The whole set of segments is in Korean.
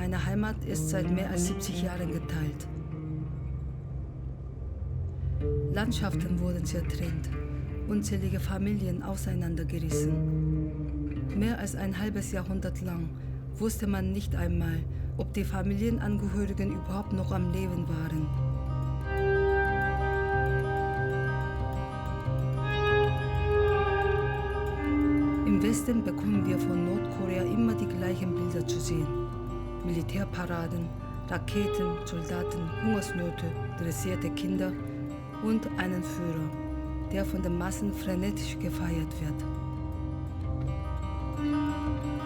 Meine Heimat ist seit mehr als 70 Jahren geteilt. Landschaften wurden zertrennt, unzählige Familien auseinandergerissen. Mehr als ein halbes Jahrhundert lang wusste man nicht einmal, ob die Familienangehörigen überhaupt noch am Leben waren. Im Westen bekommen wir von Nordkorea immer die gleichen Bilder zu sehen. Militärparaden, Raketen, Soldaten, Hungersnöte, dressierte Kinder und einen Führer, der von den Massen frenetisch gefeiert wird.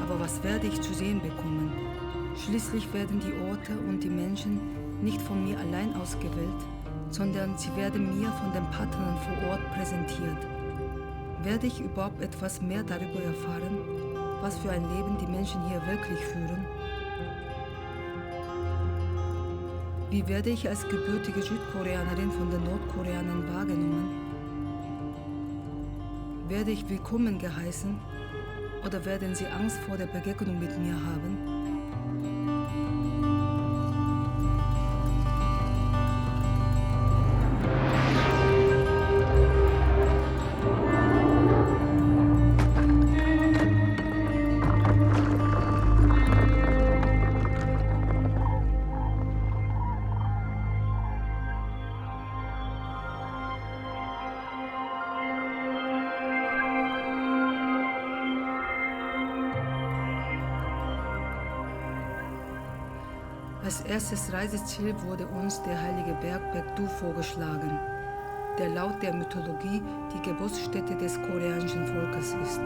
Aber was werde ich zu sehen bekommen? Schließlich werden die Orte und die Menschen nicht von mir allein ausgewählt, sondern sie werden mir von den Partnern vor Ort präsentiert. Werde ich überhaupt etwas mehr darüber erfahren, was für ein Leben die Menschen hier wirklich führen? Wie werde ich als gebürtige Südkoreanerin von den Nordkoreanern wahrgenommen? Werde ich willkommen geheißen oder werden sie Angst vor der Begegnung mit mir haben? Als erstes Reiseziel wurde uns der heilige Berg Baekdu vorgeschlagen, der laut der Mythologie die Geburtsstätte des koreanischen Volkes ist.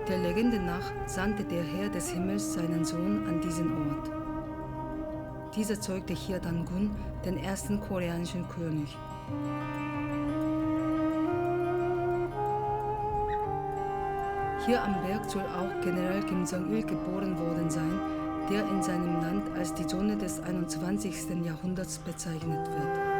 Der Legende nach sandte der Herr des Himmels seinen Sohn an diesen Ort. Dieser zeugte hier Dangun, den ersten koreanischen König. Hier am Berg soll auch General Kim Jong-il geboren worden sein, der in seinem Land als die Sonne des 21. Jahrhunderts bezeichnet wird.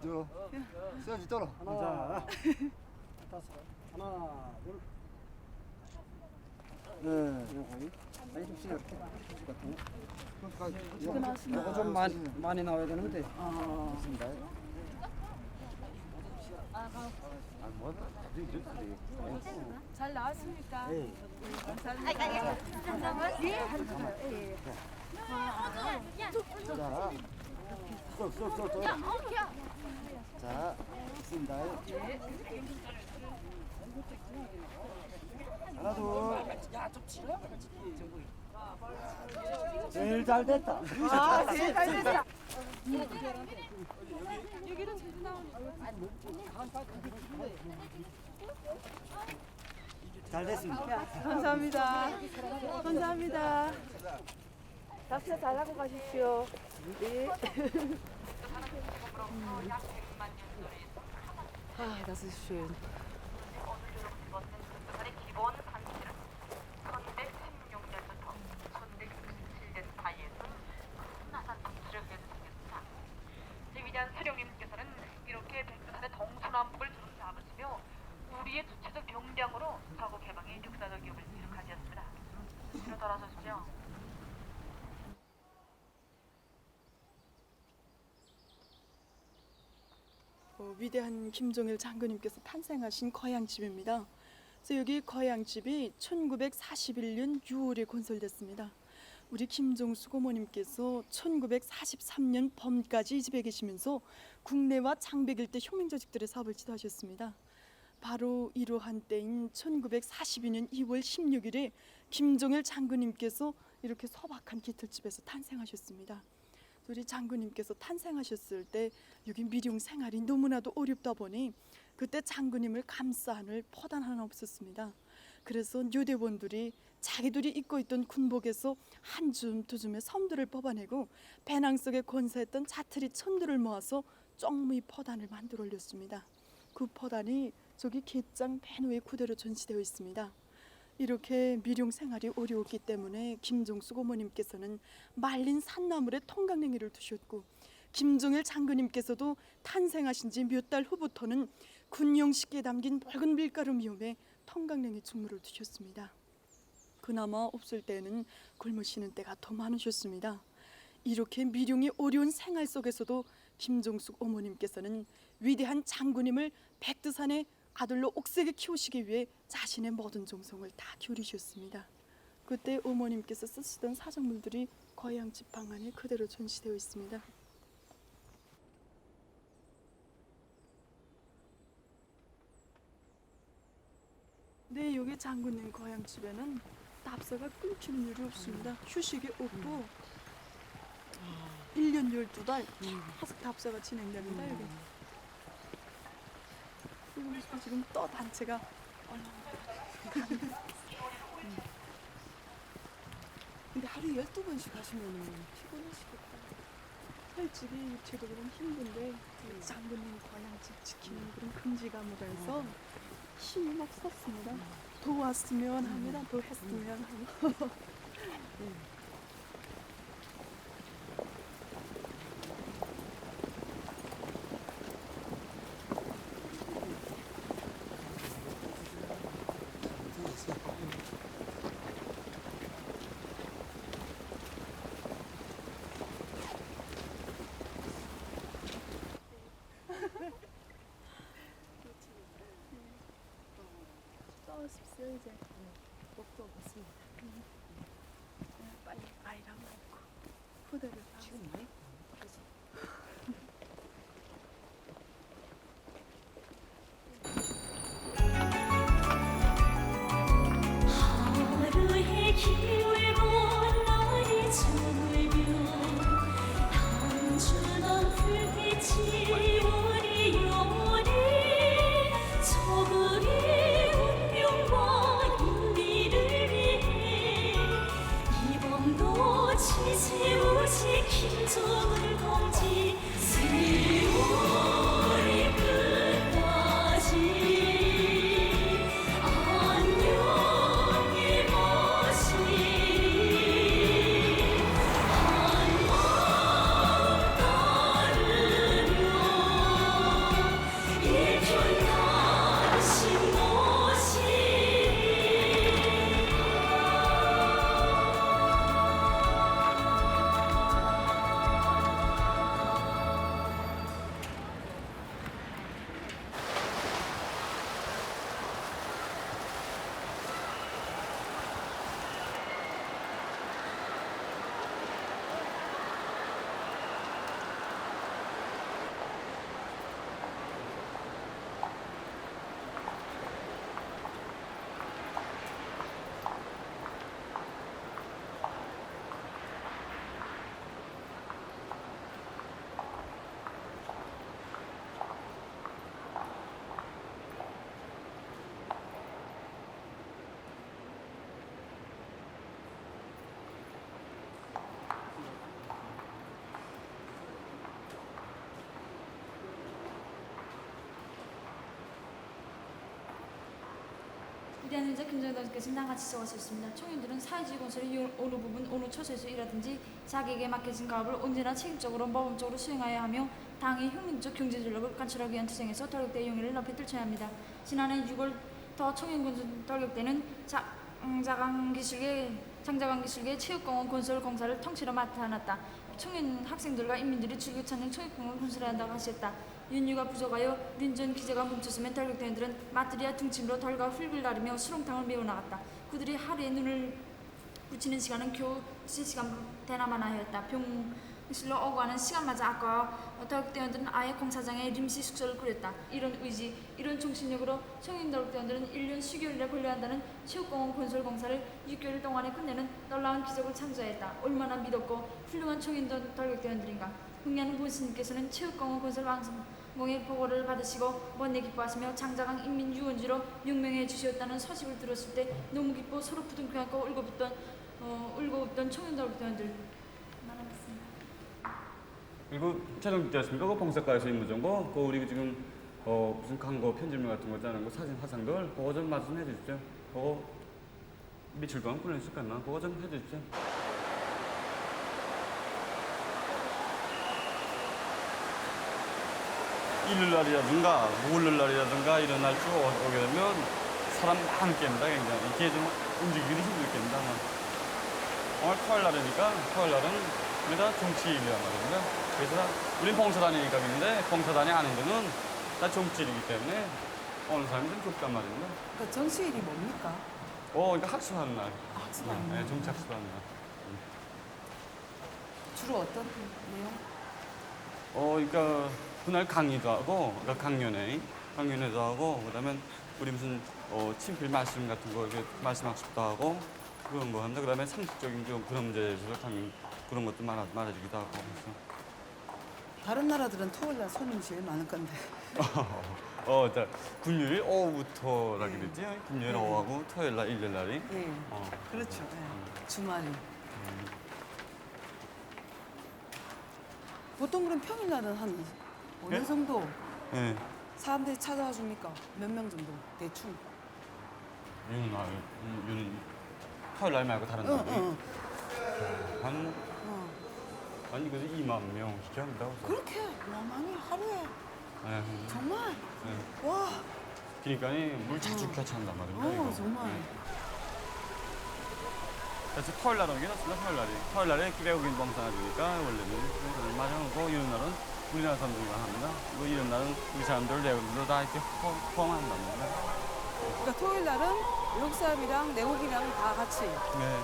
저 써야지 떨어. 하나, 다섯, 하나, 둘. 네. 아니 좀 시작. 이거 나왔습니다. 이거 좀 많이 나와야 되는데. 좋습니다. 잘 나왔습니까? 네. 감사합니다. 자, 쏙. 자, 있습니다. 하나, 둘. 제일 잘 됐다. 아, 제일 잘 됐다. 잘 됐습니다. 감사합니다. 감사합니다. 답사 잘하고 가십시오. 네. 아, das ist schön. 기본 단체는 1116년부터 1167년 사이에는 큰 화산 독수령에서 생겼습니다. 위대한 사령님께서는 이렇게 백두산의 동서남북을 주름 잡으시며 우리의 주체적 경량으로 사고 개방의 역사적 기업을 기록하셨습니다. 뒤로 돌아서십시오. 위대한 김종일 장군님께서 탄생하신 거양집입니다. 그래서 여기 거양집이 1941년 6월에 건설됐습니다. 우리 김종수 고모님께서 1943년 봄까지 이 집에 계시면서 국내와 장백일대 혁명조직들의 사업을 지도하셨습니다. 바로 이러한 때인 1942년 2월 16일에 김종일 장군님께서 이렇게 소박한 기틀집에서 탄생하셨습니다. 우리 장군님께서 탄생하셨을 때 여기 미룡 생활이 너무나도 어렵다 보니 그때 장군님을 감싸 안을 포단 하나 없었습니다. 그래서 요대원들이 자기들이 입고 있던 군복에서 한 줌 두 줌의 섬들을 뽑아내고 배낭 속에 건사했던 자투리 천들을 모아서 쪽무이 포단을 만들어 올렸습니다. 그 포단이 저기 갯장 배노에 그대로 전시되어 있습니다. 이렇게 미룡 생활이 어려웠기 때문에 김종수 고모님께서는 말린 산나물에 통강냉이를 두셨고 김종일 장군님께서도 탄생하신 지 몇 달 후부터는 군용식기에 담긴 붉은 밀가루 미음에 통강냉이 죽물을 두셨습니다. 그나마 없을 때는 굶으시는 때가 더 많으셨습니다. 이렇게 미룡이 어려운 생활 속에서도 김종숙 어머님께서는 위대한 장군님을 백두산의 아들로 옥색에 키우시기 위해 자신의 모든 정성을 다 기울이셨습니다. 그때 어머님께서 쓰시던 사정물들이 거양집 방 안에 그대로 전시되어 있습니다. 네, 여기 장군님 거양집에는 답사가 끊기는 일이 없습니다. 휴식이 없고 1년 12달 계속 답사가 진행됩니다. 여기. 지금 또 단체가 근데 하루에 12번씩 하시면은 피곤하시겠다. 솔직히 육체적으로는 힘든데 장군님 거양집 지키는 그런 금지감으로 해서 힘이 막 섰습니다. 더 왔으면 합니다. 더 했으면 하고. 싸우십시오 이제. 먹도 없습니다. 빨리 아이랑 먹고 후대를 지금 많이 하루의 기울고 나의 졸며 단순한 불빛이 우리 영혼에 소금의 운명과 윤리를 위해 이 밤도 지새우지 김종 위대한 인자 김정일께서 나같이 적었습니다. 청년들은 사회주의 건설의 어느 부분, 어느 처소에서 일하든지 자기에게 맡겨진 가업을 언제나 책임적으로 모범적으로 수행하여야 하며 당의 혁명적 경제 전략을 관철하기 위한 투쟁에서 돌격대의 용의를 높이 떨쳐야 합니다. 지난해 6월 더 청년군수 돌격대는 장자강 기술계 체육공원 건설 공사를 통째로 맡아놨다. 청년 학생들과 인민들이 즐겨 찾는 체육공원 건설을 한다고 하셨다. 연유가 부족하여 린전 기제가 멈췄으면 돌격대원들은 마트리아 등짐으로 덜과 흙을 나르며 수렁탕을 메워 나갔다. 그들이 하루에 눈을 붙이는 시간은 겨우 3시간 되나마나 하였다. 병실로 오고 가는 시간마저 아까워 돌격대원들은 아예 공사장에臨時 숙소를 꾸렸다. 이런 의지, 이런 정신력으로 청년 돌격대원들은 1년 10개월이나 걸려야 한다는 체육공원 건설 공사를 6개월 동안에 끝내는 놀라운 기적을 창조했다. 얼마나 믿었고 훌륭한 청년 돌격대원들인가. 흥미하는 본스님께서는 체육공원 건설 완성공의 보고를 받으시고 먼데 기뻐하시며 장자강 인민유원지로 명명해 주셨다는 소식을 들었을 때 너무 기뻐 서로 부둥켜안고 울고 웃던 청년 돌격대원들 말하겠습니다. 그리고 촬영되었습니까? 그 봉사과에서 임무 정보, 그 우리 지금 무슨 광고 편집물 같은 거 짜는 거 사진 화상들 그거 좀 말씀해 주십시오. 그거 며칠 동안 보내실 거나 그거 좀 해주십시오. 일요일날이라든가 목요일날이라든가 이런 날 쭉 오게 되면 사람 많겠습니다. 굉장히 이게 좀 움직이기도 힘들겠습니다. 오늘 토요일날이니까 토요일날은 우리가 정치일이란 말입니다. 그래서 우린 봉사단이니까 그런데 봉사단이 아닌 데는 다 정치일이기 때문에 오는 사람이 좀 좁단 말입니다. 그러니까 정치일이 뭡니까? 그러니까 학습하는 날. 학습하는 날. 네, 정치 학습하는 날. 주로 어떤 내용? 그러니까 그날 강의도 하고, 그러니까 강연회도 하고, 그다음에 우리 무슨 친필 말씀 같은 거 이렇게 말씀 학습도 하고 그런 거 합니다. 그다음에 상식적인 그런 문제에 대해서 그런 것도 말해주기도 하고. 그래서. 다른 나라들은 토요일날 손님이 제일 많을 건데. 자, 금요일 오후부터라 그랬지? 금요일 네. 오후하고 토요일날, 일요일날이. 예. 그렇죠. 예. 주말이. 보통 그럼 평일날은 한 어느 네? 정도 네. 사람들이 찾아와 줍니까? 몇 명 정도? 대충. 토요일날 말고 다른 날. 어. 아니, 그래도 2만 명 시켜합니다. 그렇게 많이 하루에 네. 정말 네. 와. 그러니까 물 자주 켜찬단 말입니다. 이거. 정말. 네. 그래서 토요일날은 괜찮습니다. 토요일날에 외국인 봉사하니까 원래는 그걸 마련하고 이런 날은 우리나라 사람들과 합니다. 그리고 이런 날은 우리 사람들 내국인들 다 이렇게 포함한단 말입니다. 그러니까 토요일날은 외국 사람이랑 내국이랑 다 같이. 네.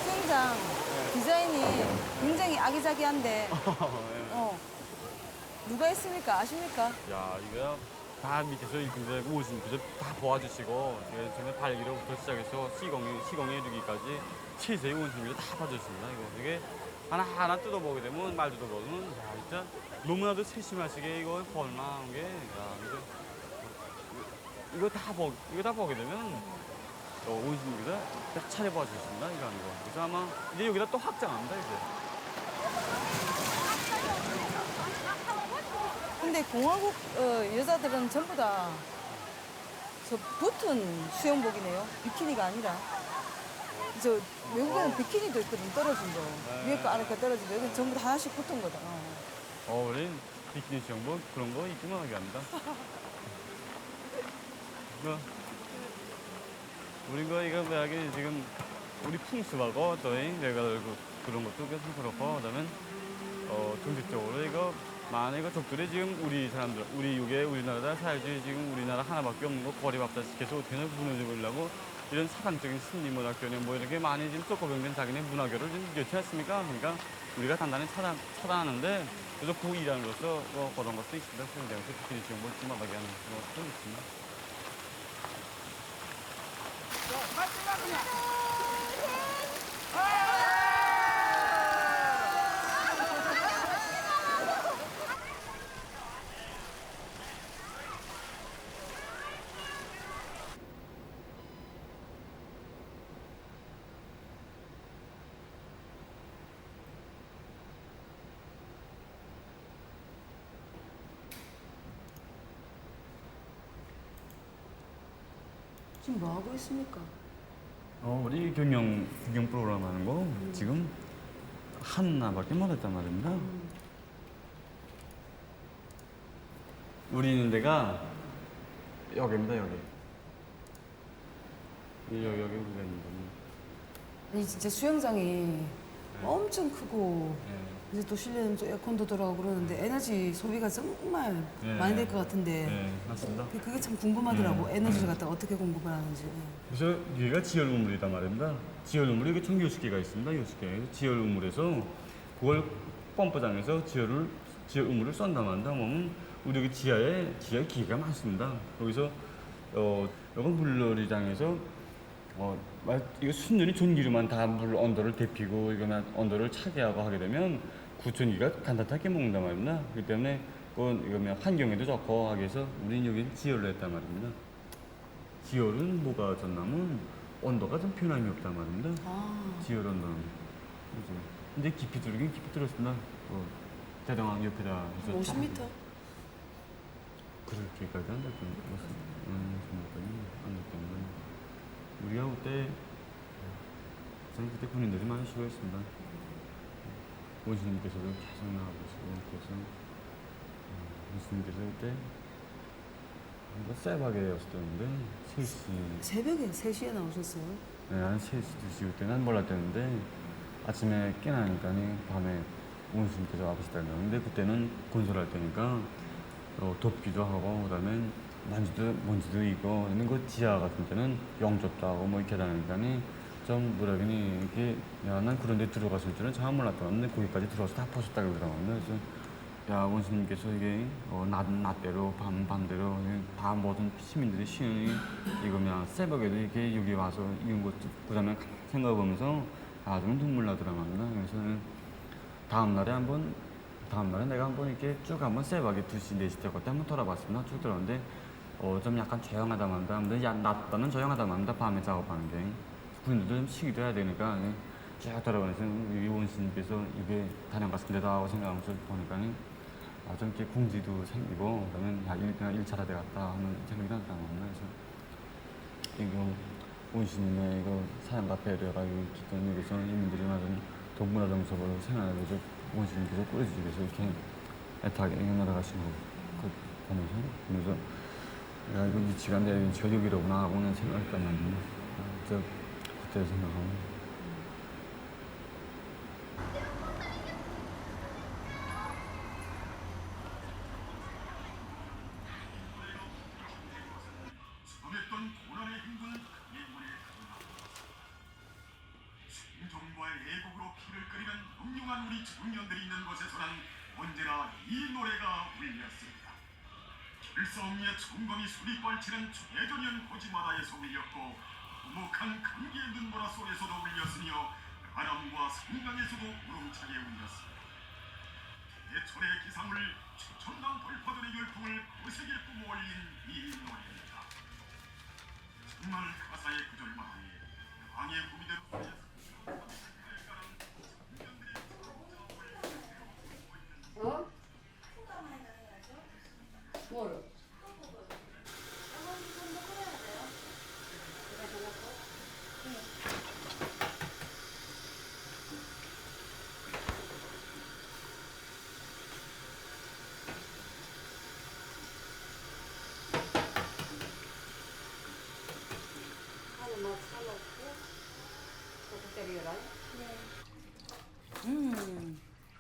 수영장 디자인이 굉장히 아기자기한데 누가 했습니까? 아십니까? 야, 이거 다 밑에서 이분들 오신 분들 다 도와주시고 전에 발기로부터 시작해서 시공해 주기까지 최세의 원심들을 다 봐줬습니다. 이게 하나 뜯어보게 되면 말 뜯어보면 야, 진짜 너무나도 세심하시게 이거 볼만한 게 이거 다 보게 되면 원심들을 다 차려봐 주십니다. 이거 하는 거. 그래서 아마 이제 여기다 또 확장합니다. 이제. 근데 공화국 여자들은 전부 다 저 붙은 수영복이네요. 비키니가 아니라. 저 외국에는 비키니도 있거든, 떨어진 거. 위에 거 아래 거 떨어진 거. 여기 전부 다 하나씩 붙은 거다. 우린 비키니 수영복 그런 거 입기만 하게 합니다. 우리 이거 뭐야기 지금 우리 풍습하고 또 내가 그런 것도 계속 그렇고 그다음에 정책적으로 이거 만약 이거 적들이 지금 우리 사람들 우리 우리나라 살지 지금 우리나라 하나밖에 없는 거 고리밥다 시켜서 어떻게 무너져보려고 이런 사상적인 심리 문학교는 뭐 이렇게 많이 지금 썩고병된 자기네 문화교를 좀 여치 않습니까? 그러니까 우리가 단단히 차단하는데 그래서 그 일환으로서 그런 것도 있습니다. 수영장에서 비키니 수영복 찜하게 하는 그런 것도 있습니다. 지금 뭐 하고 있습니까? 우리 경영 프로그램 하는 거 지금 하나밖에 못 했단 말입니다. 우리 있는 데가 여기입니다, 여기. 여기 우리가 있는 데는. 아니 진짜 수영장이 엄청 크고 네. 이제 또 실내는 또 에어컨도 들어가고 그러는데 에너지 소비가 정말 네. 많이 될 것 같은데 네, 맞습니다. 그게 참 궁금하더라고. 네. 에너지를 갖다 어떻게 공급을 하는지. 그래서 여기가 지열 우물이단 말입니다. 지열 우물이 여기 총 6개가 있습니다. 6개. 지열 우물에서 그걸 펌프장에서 지열 우물을 쏜다 만다 보면 우리 여기 지하에 기계가 많습니다. 거기서 이건 물놀이장에서 이거 순전히 전기로만 다 물 온도를 데피고 이거만 온도를 차게 하고 하게 되면 구전기가 간단하게 먹는단 말입니다. 그렇기 때문에 이거면 환경에도 좋고 하기 위해서 우리는 여기 지열을 했단 말입니다. 지열은 뭐가 좋냐면 온도가 좀 변함이 없단 말입니다. 지열 온도는. 그죠. 근데 깊이 들긴 깊이 들었습니다. 대동항 옆에다 해서 50m? 그렇게까지 안 됐던 것 같습니다. 우리가 그때 저는 그때 군인들이 많이 쉬어있습니다. 원수님께서도 계속 나와주시고 그래서 원수님께서 그때 새벽에였었는데 3시 새벽에 3시에 나오셨어요? 네, 한 3시, 2시 그때 난 몰랐대는데 아침에 깨나니까 밤에 원수님께서 와보시다는 근데 그때는 건설할 때니까 덥기도 하고 그다음에 먼지도 있고 그다음에 그 지하 같은 데는 영접도 하고 뭐 이렇게 다니니까 좀 뭐라그니 이게 야 난 그런 데 들어갔을 줄은 잘 몰랐다 근데 거기까지 들어와서 다 보셨다 그러더라고요. 그래서 야 원수님께서 이게 낮대로 밤대로 다 모든 시민들이 쉬는 이거면 새벽에도 이렇게 여기 와서 이런 것 그다음에 생각해보면서 좀 눈물 나더라고요. 그래서 다음날에 내가 한번 이렇게 쭉 한번 새벽에 2시, 4시 때 그때 한번 돌아봤습니다. 쭉 들어오는데 좀 약간 조용하다 만다. 근데 낮보다는 조용하다 만다. 밤에 작업하는 게. 군인들도 좀 쉬기도 해야 되니까 쭉 돌아보면서 이 원수님께서 이게 단양 같은 데다 하고 생각하면서 보니까 좀 이렇게 공지도 생기고 그다음에 그냥 일차례 되겠다 하는 생각이 나더라고요. 그래서 이거 원수님의 이거 사양과 배려가지고 기존 여기서 인민들이 맞은 동문화정서를 생활하면서 원수님께서 꾸려주기 위해서 이렇게 애타게 나아가신 거 보면서 야 이거 위치가 내 위치가 여기로구나 하고는 생각했단 말이에요. 그때 생각하면 정부와의 애국으로 피를 끓이는 훌륭한 우리 청년들이 있는 곳에서는 언제나 이 노래가 울렸습니다. 길성리의 청검이 술이 뻘치는 최전현 고지마다에서 울렸고 우묵한 감기의 눈보라 속에서도 울렸으며 바람과 성강에서도 우렁차게 울렸습니다. 대철의 기상을 최첨단 돌파들의 열풍을 거세게 뿜어올린 이 노래입니다. 정말 가사의 구절마다에 강의 구미대로 뭐를?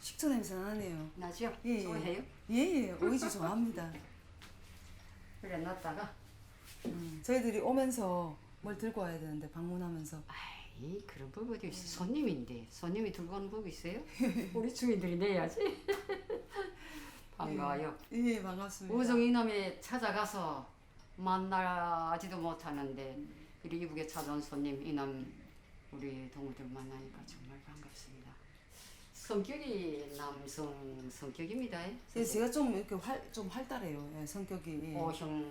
식초 냄새 나네요. 나죠? 예, 좋아해요? 예, 오이지 좋아합니다. 그래 놨다가 저희들이 오면서 뭘 들고 와야 되는데 방문하면서 아이 그런 법 어디 있어. 손님인데 손님이 들고 오는 법 있어요? 우리 주인들이 내야지. 반가워요. 예, 반갑습니다. 우성 이놈이 찾아가서 만나지도 못하는데 이리 이북에 찾아온 손님 이놈 우리 동무들 만나니까 정말 반갑습니다. 성격이 남성 성격입니다. 예, 제가 좀 이렇게 좀 활달해요. 예, 성격이. 예. O형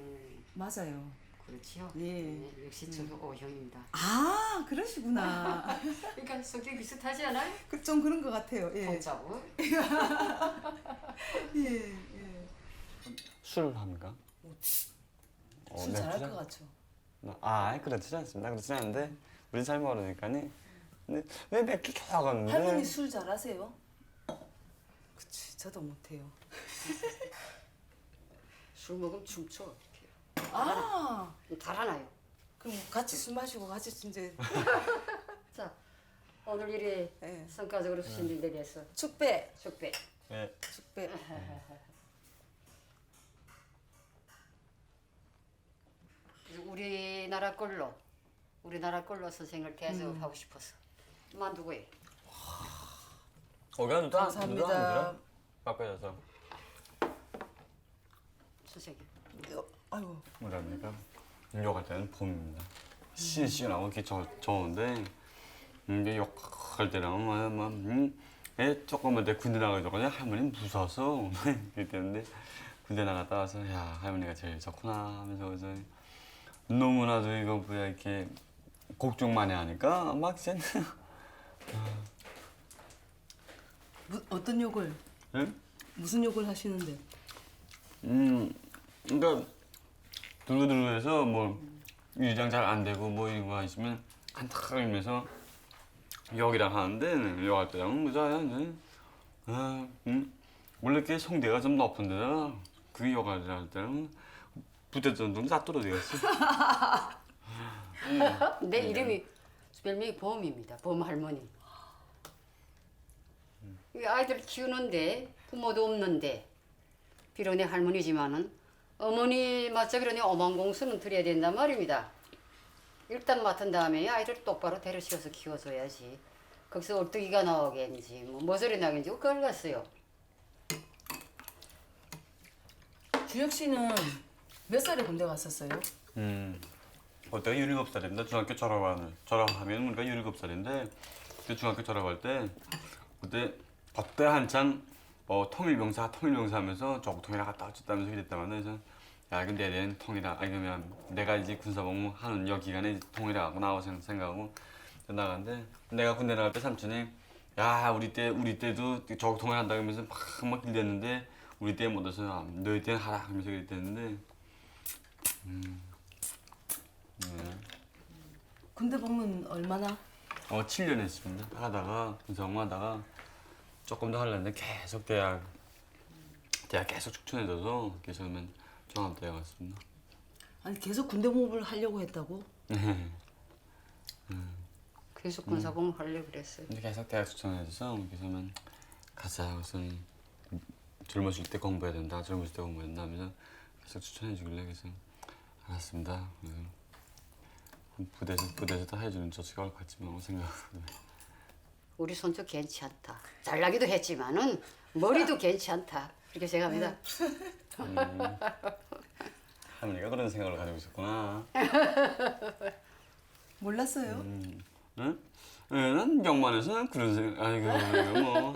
맞아요. 그렇지요. 예. 네, 역시 저도 O형입니다. 아, 그러시구나. 그러니까 성격 비슷하지 않아요? 좀 그런 것 같아요. 예. 복잡고. 예, 예. 술 합니까? 술 잘할 것 같죠. 그렇지 않습니다. 그렇지 않은데 우린 잘 모르니까니. 근데 왜 몇 개 겨가는데? 할머니 술 잘하세요? 그치, 저도 못해요. 술 먹으면 춤춰. 아, 달아나요. 그럼 같이 술 마시고 같이 이제 자, 오늘 일이 네. 성과적으로 수신되게 돼서 축배, 축배. 네. 축배. 우리나라 걸로 선생을 계속 하고 싶어서 만두고 해. 거기가 누가 감사합니다. 바꿔줘서. 선생님. 아이고. 뭐랍니까? 욕할 때는 봄입니다. 신신하고 이렇게 좋은데 이게 욕할 때는 애 조금만 내 군대 나가지고 할머니 무서워서 그랬는데 군대 나갔다 와서 야 할머니가 제일 좋구나 하면서 그래서 너무나도 이거 뭐야 이렇게 걱정 많이 하니까 막 이제 어떤 욕을? 응? 무슨 욕을 하시는데? 그러니까 두루두루해서 뭐 유지장 잘 안 되고 뭐 이런 거 있으면 한탁하면서 욕이랑 하는데 욕할 때랑 무자야 이제 원래 이렇게 성대가 좀 높은 데다가 그게 욕할 때는 부대전 좀 다 떨어지겠어. 내 이름이 별명이 봄입니다. 봄 할머니. 이 아이들 키우는데 부모도 없는데 비록 내 할머니지만은 어머니 맞자기로 내 어망공수는 드려야 된단 말입니다. 일단 맡은 다음에 아이들 똑바로 대를 씌워서 키워줘야지. 거기서 얼뜨기가 나오겠는지 뭐 소리 나겠는지 그걸 갔어요. 주혁 씨는 몇 살에 군대 갔었어요? 그때가 17살입니다. 중학교 졸업하면 우리가 17살인데 그 중학교 졸업할 때 그때 한창 통일병사 하면서 조국통일화 갔다 왔다면서 그랬다면 그래서 야 근데 내년 통일화 아니 그러면 내가 이제 군사복무 하는 여 기간에 통일화하고 나오고 생각하고 나갔는데 내가 군대 나갈 때 삼촌이 야 우리 때도 조국통일 한다 그러면서 막 길댔는데 우리 때 못 해서 너희 때는 하라 하면서 그랬는데 군대 복무는 얼마나? 7년 했습니다. 하다가 군사복무 하다가 조금 더 하려는데 계속 대학 계속 추천해줘서 계속은 종합대학 갔습니다. 아니 계속 군대 복무를 하려고 했다고? 계속 군사복무 하려고 그랬어요. 근데 계속 대학 추천해줘서 계속은 가자 우선 젊었을 때 공부해야 된다. 젊었을 때 공부해야 된다 하면서 계속 추천해주길래 그래서 알았습니다. 부대에서 해주는 조치가 같지 뭐 생각하고 우리 손주 괜찮다. 잘나기도 했지만은 머리도 괜찮다. 이렇게 생각합니다. 할머니가 그런 생각을 가지고 있었구나. 몰랐어요? 응? 난 병만해서 난 그런 생각 아이고 뭐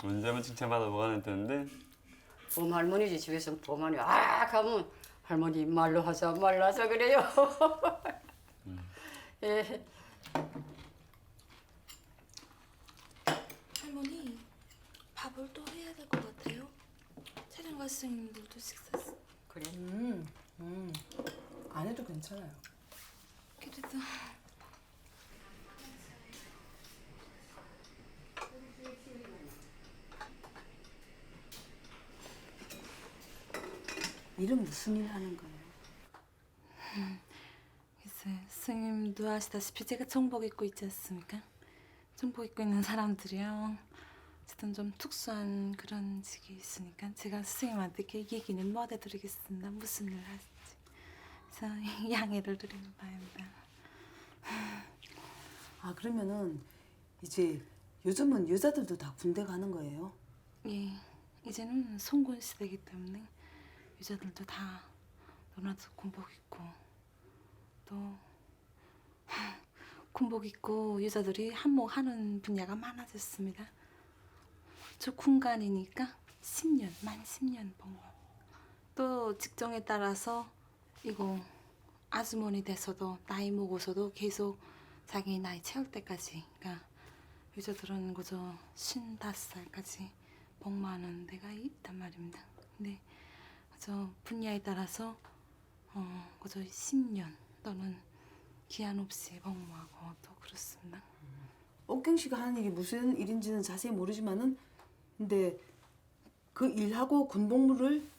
언제 한번 칭찬받아보고 안 했는데 봄 할머니지 집에서 봄 할머니 가면 할머니 말로 하자 그래요. 예. 할머니, 밥을 또 해야 될 것 같아요. 촬영가 선생님들도 식사했어. 그래. 안 해도 괜찮아요. 그래도 일은 무슨 일 하는 거예요? 글쎄, 스님도 아시다시피 제가 정복 입고 있지 않습니까? 정복 입고 있는 사람들이요. 어쨌든 좀 특수한 그런 직이 있으니까 제가 스님한테 이렇게 얘기는 못 해드리겠습니다. 무슨 일을 하실지. 그래서 양해를 드리는 바입니다. 아 그러면은 이제 요즘은 여자들도 다 군대 가는 거예요? 예, 이제는 송군 시대이기 때문에 여자들도 다 너나도 군복 입고 또 군복 입고 여자들이 한몫하는 분야가 많아졌습니다. 저 군간이니까 만 10년 복무. 또 직종에 따라서 이거 아주머니 돼서도 나이 먹어서도 계속 자기 나이 채울 때까지 그러니까 여자들은 그저 55살까지 복무하는 데가 있단 말입니다. 근데 저 분야에 따라서 그저 10년 또는 기한 없이 복무하고 또 그렇습니다. 옥경 씨가 하는 일이 무슨 일인지는 자세히 모르지만은 근데 그 일하고 군복무를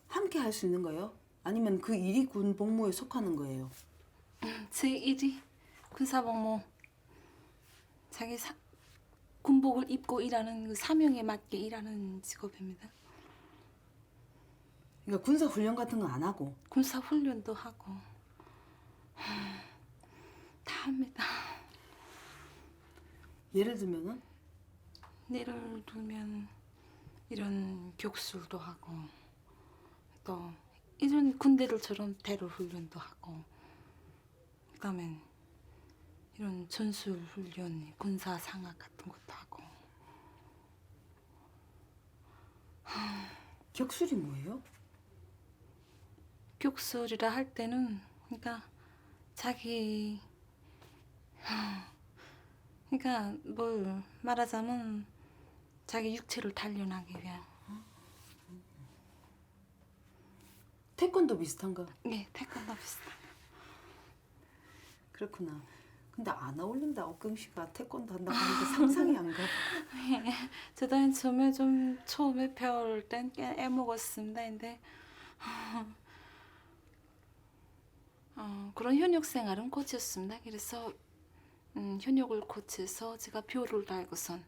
함께 할 수 있는 거예요? 아니면 그 일이 군복무에 속하는 거예요? 제 일이 군사복무 자기 군복을 입고 일하는 그 사명에 맞게 일하는 직업입니다. 그러니까 군사 훈련 같은 건 안 하고 군사 훈련도 하고 다 합니다. 예를 들면은 예를 들면 이런 격술도 하고 또 이런 군대들처럼 테러 훈련도 하고 그다음에 이런 전술 훈련, 군사 상학 같은 것도 하고. 격술이 뭐예요? 격술이라 할 때는 그러니까 자기 그러니까 뭘 말하자면 자기 육체를 단련하기 위한. 태권도 비슷한가? 네, 태권도 비슷한. 그렇구나. 근데 안 어울린다. 옥경 씨가 태권도 한다고 하니까 상상이 안 가. 저도 처음에 배울 땐 꽤 애먹었습니다. 근데 그런 현역 생활은 고쳤습니다. 그래서 현역을 고쳐서 제가 벼를 달고선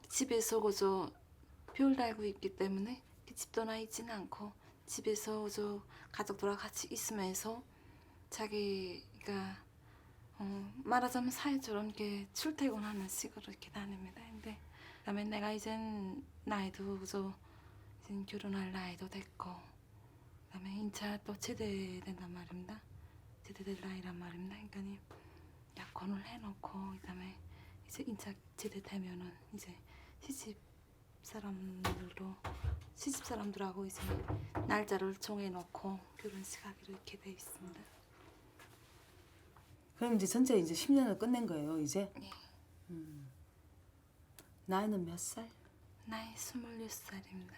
집에서 그저 벼를 달고 있기 때문에 집도 나 있지는 않고 집에서 그저 가족들과 같이 있으면서 자기가 말하자면 사회처럼 이렇게 출퇴근하는 식으로 이렇게 다닙니다. 근데 그다음에 내가 이젠 나이도 그저 이젠 결혼할 나이도 됐고 그다음에 인차 또 제대된단 말입니다. 제대될 나이란 말입니다. 그러니까 약혼을 해놓고 그다음에 이제 인차 제대되면은 이제 시집 사람들하고 이제 날짜를 정해놓고 결혼식 하기로 이렇게 돼 있습니다. 그럼 이제 전체 이제 10년을 끝낸 거예요, 이제? 네. 나이는 몇 살? 나이 26살입니다.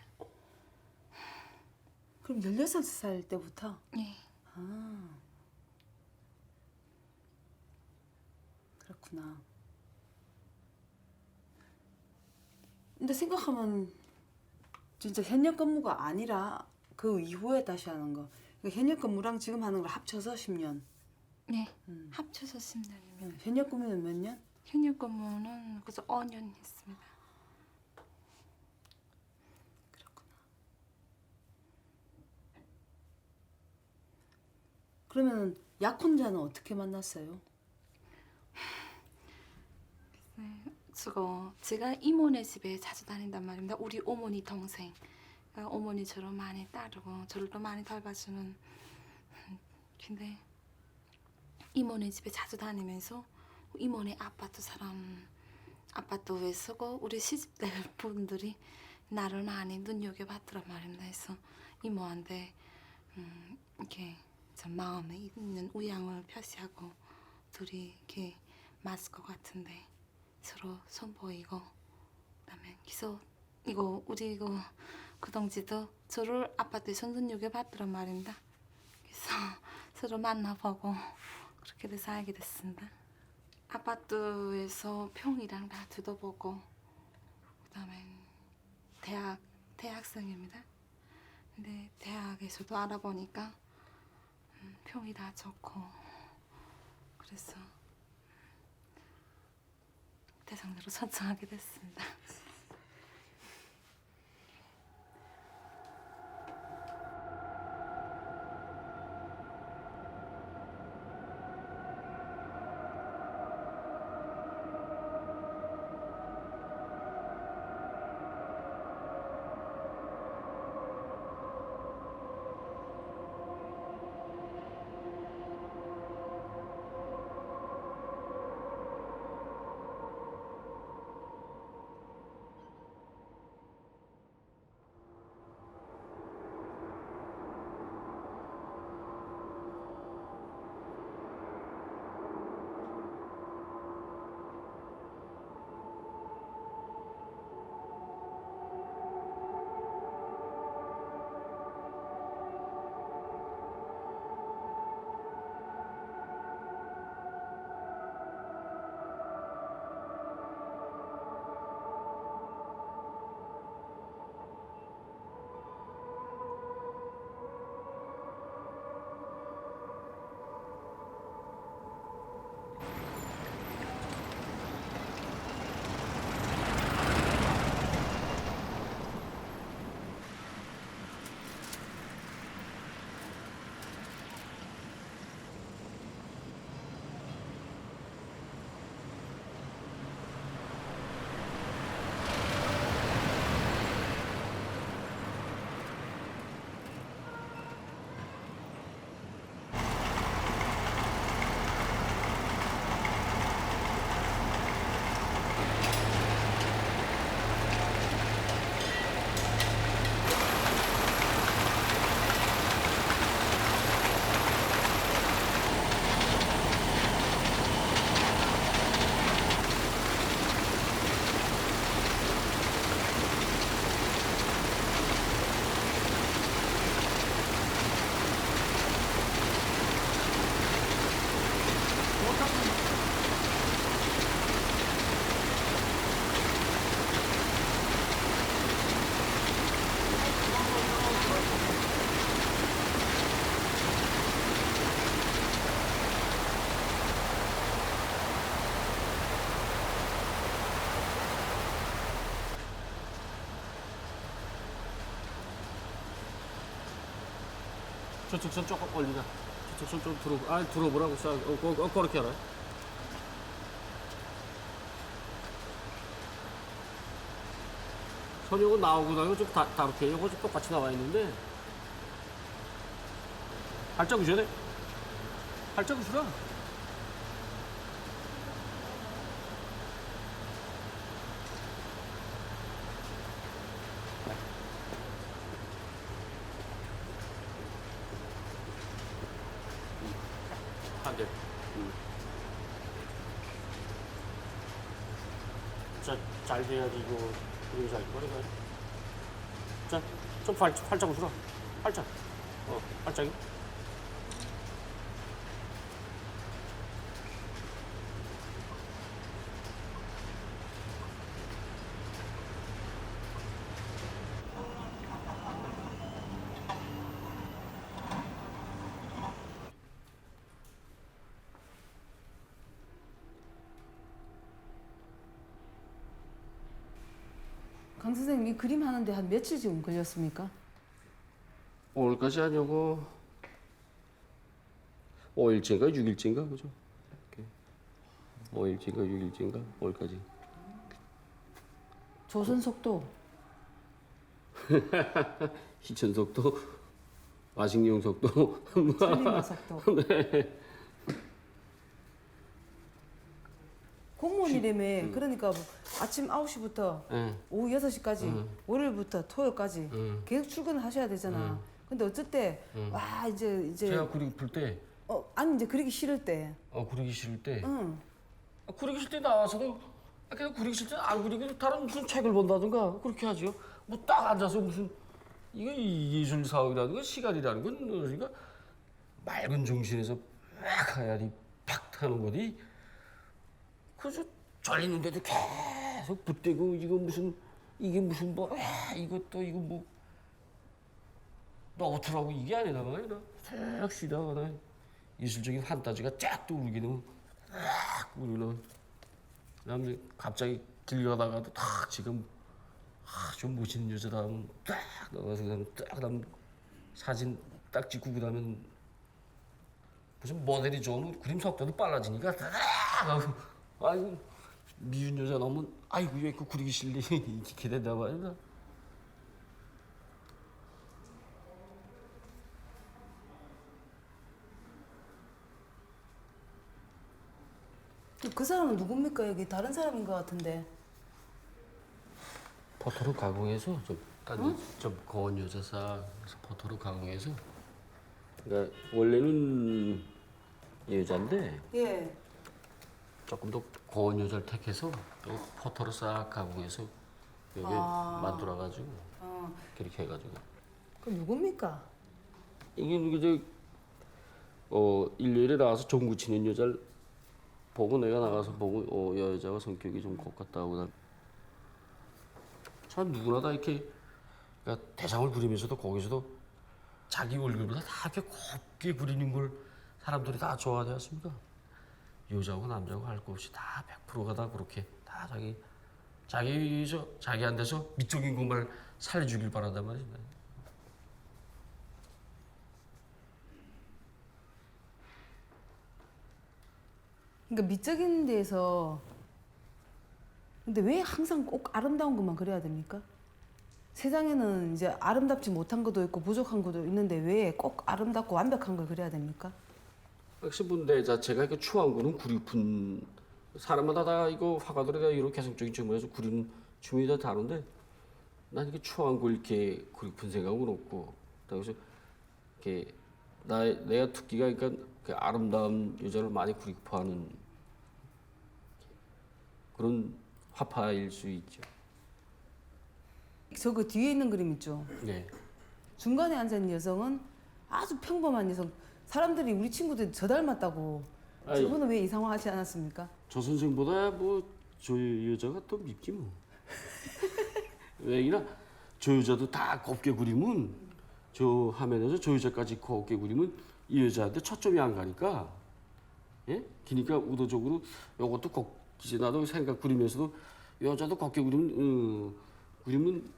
그럼 16살 때부터? 네. 아. 그렇구나. 근데 생각하면 진짜 현역 근무가 아니라 그 이후에 다시 하는 거. 그러니까 현역 근무랑 지금 하는 걸 합쳐서 10년. 네. 합쳐서 10년입니다. 현역 근무는 몇 년? 현역 근무는 그래서 5년 했습니다. 그러면 약혼자는 어떻게 만났어요? 제가 이모네 집에 자주 다닌단 말입니다. 우리 어머니 동생. 그러니까 어머니처럼 많이 따르고 저를 또 많이 돌봐주는. 근데 이모네 집에 자주 다니면서 이모네 아파트에 서고 우리 시집될 분들이 나를 많이 눈여겨봤더란 말입니다. 그래서 이모한테 이렇게 좀 마음에 있는 우양을 표시하고 둘이 이렇게 맞을 것 같은데 서로 선보이고 그다음에 우리 그 동지도 저를 아파트에서 눈여겨봤더란 말입니다. 그래서 서로 만나보고 그렇게 돼서 알게 됐습니다. 아파트에서 평이랑 다 뜯어보고 그다음에 대학생입니다. 근데 대학에서도 알아보니까 평이 다 좋고 그래서 대상으로 선정하게 됐습니다. 저쪽 손 조금 올리자. 저쪽 손 좀 들어보라고 싹. 그렇게 하라. 선이하고 나오고 나면 좀 다르게 이거 좀 똑같이 나와 있는데 발자국 줘야 돼. 발자국 주라. 안 돼. 자, 잘 돼야지 이거 그림 잘 그려가. 자, 좀 팔자고 주라. 팔자. 팔자기. 강 선생님 이 그림 하는데 한 며칠 지금 걸렸습니까? 오늘까지 하려고 5일째인가 6일째인가 그죠? 이렇게 5일째인가 6일째인가 오늘까지. 조선 속도. 희천 속도, 와식용 속도, 천리마 속도. 네. 공무원이라며 그러니까 뭐 아침 9시부터 네. 오후 6시까지 월요일부터 토요일까지 계속 출근하셔야 되잖아. 근데 어쩔 때 와 이제 제가 그리기 풀 때. 아니 이제 그리기 싫을 때. 그리기 싫을 때. 응. 그리기 싫을 때 나와서도 그냥 그리기 싫을 때 안 그리고 다른 무슨 책을 본다든가 그렇게 하죠. 뭐 딱 앉아서 무슨 이거 예술 사업이라는 건 시간이라는 건 그러니까 맑은 정신에서 막 하야리 팍 타는 거지. 그래서 졸리는데도 계속 붙대고 이게 무슨 뭐 이것도 이거 뭐 나 어쩌라고 이게 아니라 말이야. 쫙 쉬다가 나 예술적인 판타지가 쫙 떠오르기는 쫙 우리는 그다음에 갑자기 길 가다가도 딱 지금 좀 멋있는 여자다 하면 딱 나가서 그다음 사진 딱 찍고 그다음에 무슨 모델이 좋으면 그림 속도도 빨라지니까 딱 아이고 미운 여자 나오면 아이고 왜 그 그리기 싫니 이렇게 된다 말이야. 그 사람은 누굽니까? 여기 다른 사람인 것 같은데. 포토로 가공해서 좀 고운 여자사 포토로 가공해서 그러니까 원래는 여자인데 예. 조금 더 고운 여자를 택해서 또 포토로 싹 가공해서 여기 만들어가지고 그렇게 해가지고. 그 누굽니까? 이게 이제 일요일에 나와서 종구 치는 여자를 보고 내가 나가서 보고 여자가 성격이 좀 곱같다고 참 누구나 다 이렇게 그러니까 대상을 그리면서도 거기서도 자기 얼굴보다 다 이렇게 곱게 그리는 걸 사람들이 다 좋아하지 않습니까? 여자고 남자고 할 것 없이 다 100%가 다 그렇게 다 자기한테서 미적인 것만 살려주길 바란단 말이지. 그러니까 미적인 데서 근데 왜 항상 꼭 아름다운 것만 그려야 됩니까? 세상에는 이제 아름답지 못한 것도 있고 부족한 것도 있는데 왜 꼭 아름답고 완벽한 걸 그려야 됩니까? 역시 뭐 내 자체가 이렇게 추한 거는 그리픈 사람마다 다 이거 화가들이 다 이런 개성적인 측면에서 그리는 춤이 다 다른데 난 이렇게 추한 걸 이렇게 그리픈 생각은 없고 그래서 이렇게 내가 특기가 그러니까 그 아름다운 여자를 많이 그리퍼하는 그런 화파일 수 있죠. 저 그 뒤에 있는 그림 있죠? 네. 중간에 앉아있는 여성은 아주 평범한 여성. 사람들이 우리 친구들 저 닮았다고. 저분은 왜 이상화하지 않았습니까? 저 선생보다 뭐 저 여자가 더 밉지 뭐. 왜냐 저 여자도 다 곱게 그리면 저 화면에서 저 여자까지 곱게 그리면 이 여자한테 초점이 안 가니까 예? 그러니까 의도적으로 요것도 곱게 나도 생각 그리면서도 여자도 곱게 그리면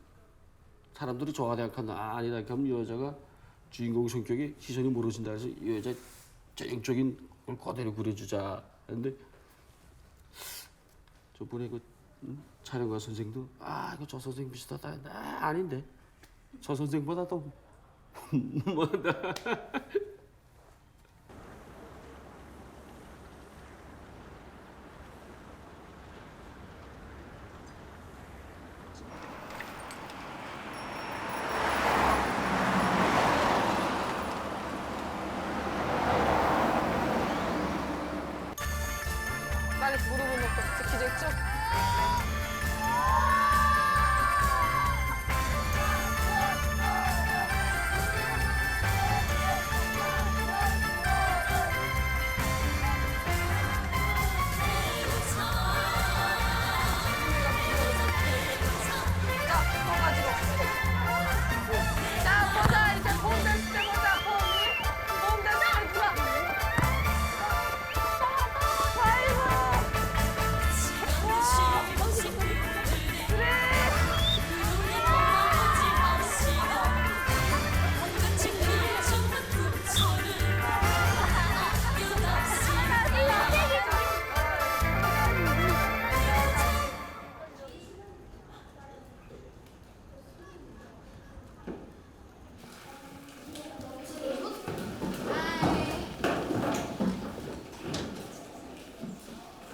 사람들이 좋아하지 않겠나 아니다 그러면 여자가 주인공 성격이 시선이 멀어진다 해서 이 여자 전형적인 걸 그대로 그려주자 했는데 저번에 그 촬영가 선생도 이거 저 선생 비슷하다 했는데 아닌데 저 선생보다 더 뭐다. 빨리 무릎을 놓고 기저 쭉. 자, 보자. 이제 보험 됐을 때 보자. 보험 됐을 때 들어.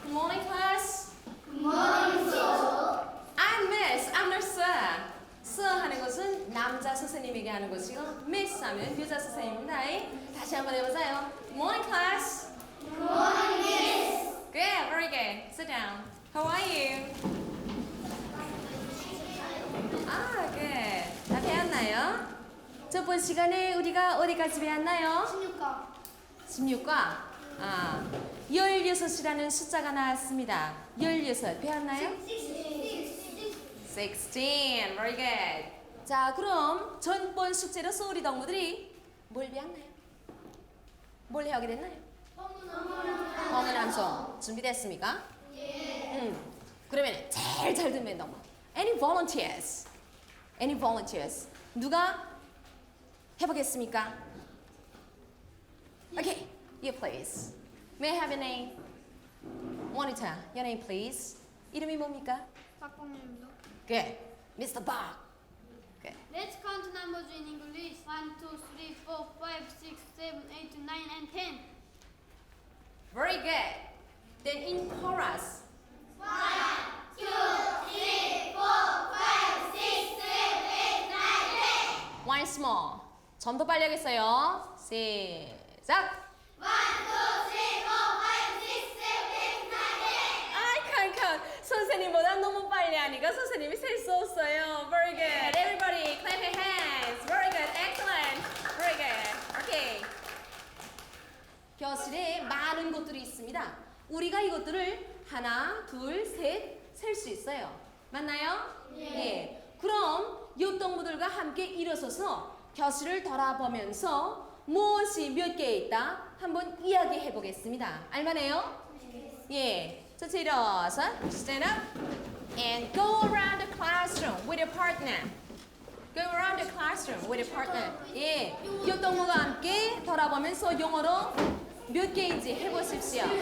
Good morning, class. Good morning, sir. I'm Miss. I'm your sir. Sir 하는 것은 남자 선생님에게 하는 것이고 Miss 하면 여자 선생님입니다. 다시 한번 해보세요. Good morning, class. Good morning, Miss. Good, very good. Sit down. How are you? Good. 다 배웠나요? 저번 시간에 우리가 어디까지 배웠나요? 16과. 16이라는 숫자가 나왔습니다. 16 배웠나요? 16. Very good. 자, 그럼 전번 숙제로서 우리 동무들이 뭘 배웠나요? 뭘 해오게 됐나요? 범문 암송 준비됐습니까? 예. 그러면 제일 잘 듣는 동무. Any volunteers? Any volunteers? 누가 해보겠습니까? Okay, you please. May I have your name? Monitor, your name please. 이름이 뭡니까? 박봉윤입니다. Good. Mr. Bach. Good. Let's count numbers in English. 1, 2, 3, 4, 5, 6, 7, 8, 9, and 10. Very good. Then in chorus. 1, 2, 3, 4, 5, 6, 7, 8, 9, 10. Once more. 좀 더 빨리 하겠어요. 시작. 1, 2, 3, 4, 5, 6, 7, 8, 9, 10. I can't. 선생님보다 너무 빨리 하니까 선생님이 셀 수 없어요. Very good. Everybody clap your hands. Very good. Excellent. Very good. Okay. 교실에 많은 것들이 있습니다. 우리가 이것들을 하나, 둘, 셋 셀 수 있어요. 맞나요? 네. 그럼 옆 동무들과 함께 일어서서 교실을 돌아보면서 무엇이 몇 개 있다 한번 이야기해 보겠습니다. 알만해요? 예. 전체 일어서 stand up and go around the classroom with your partner. Go around the classroom with your partner. 예. 옆 동무가 함께 돌아보면서 영어로 몇 개인지 해보십시오. 25.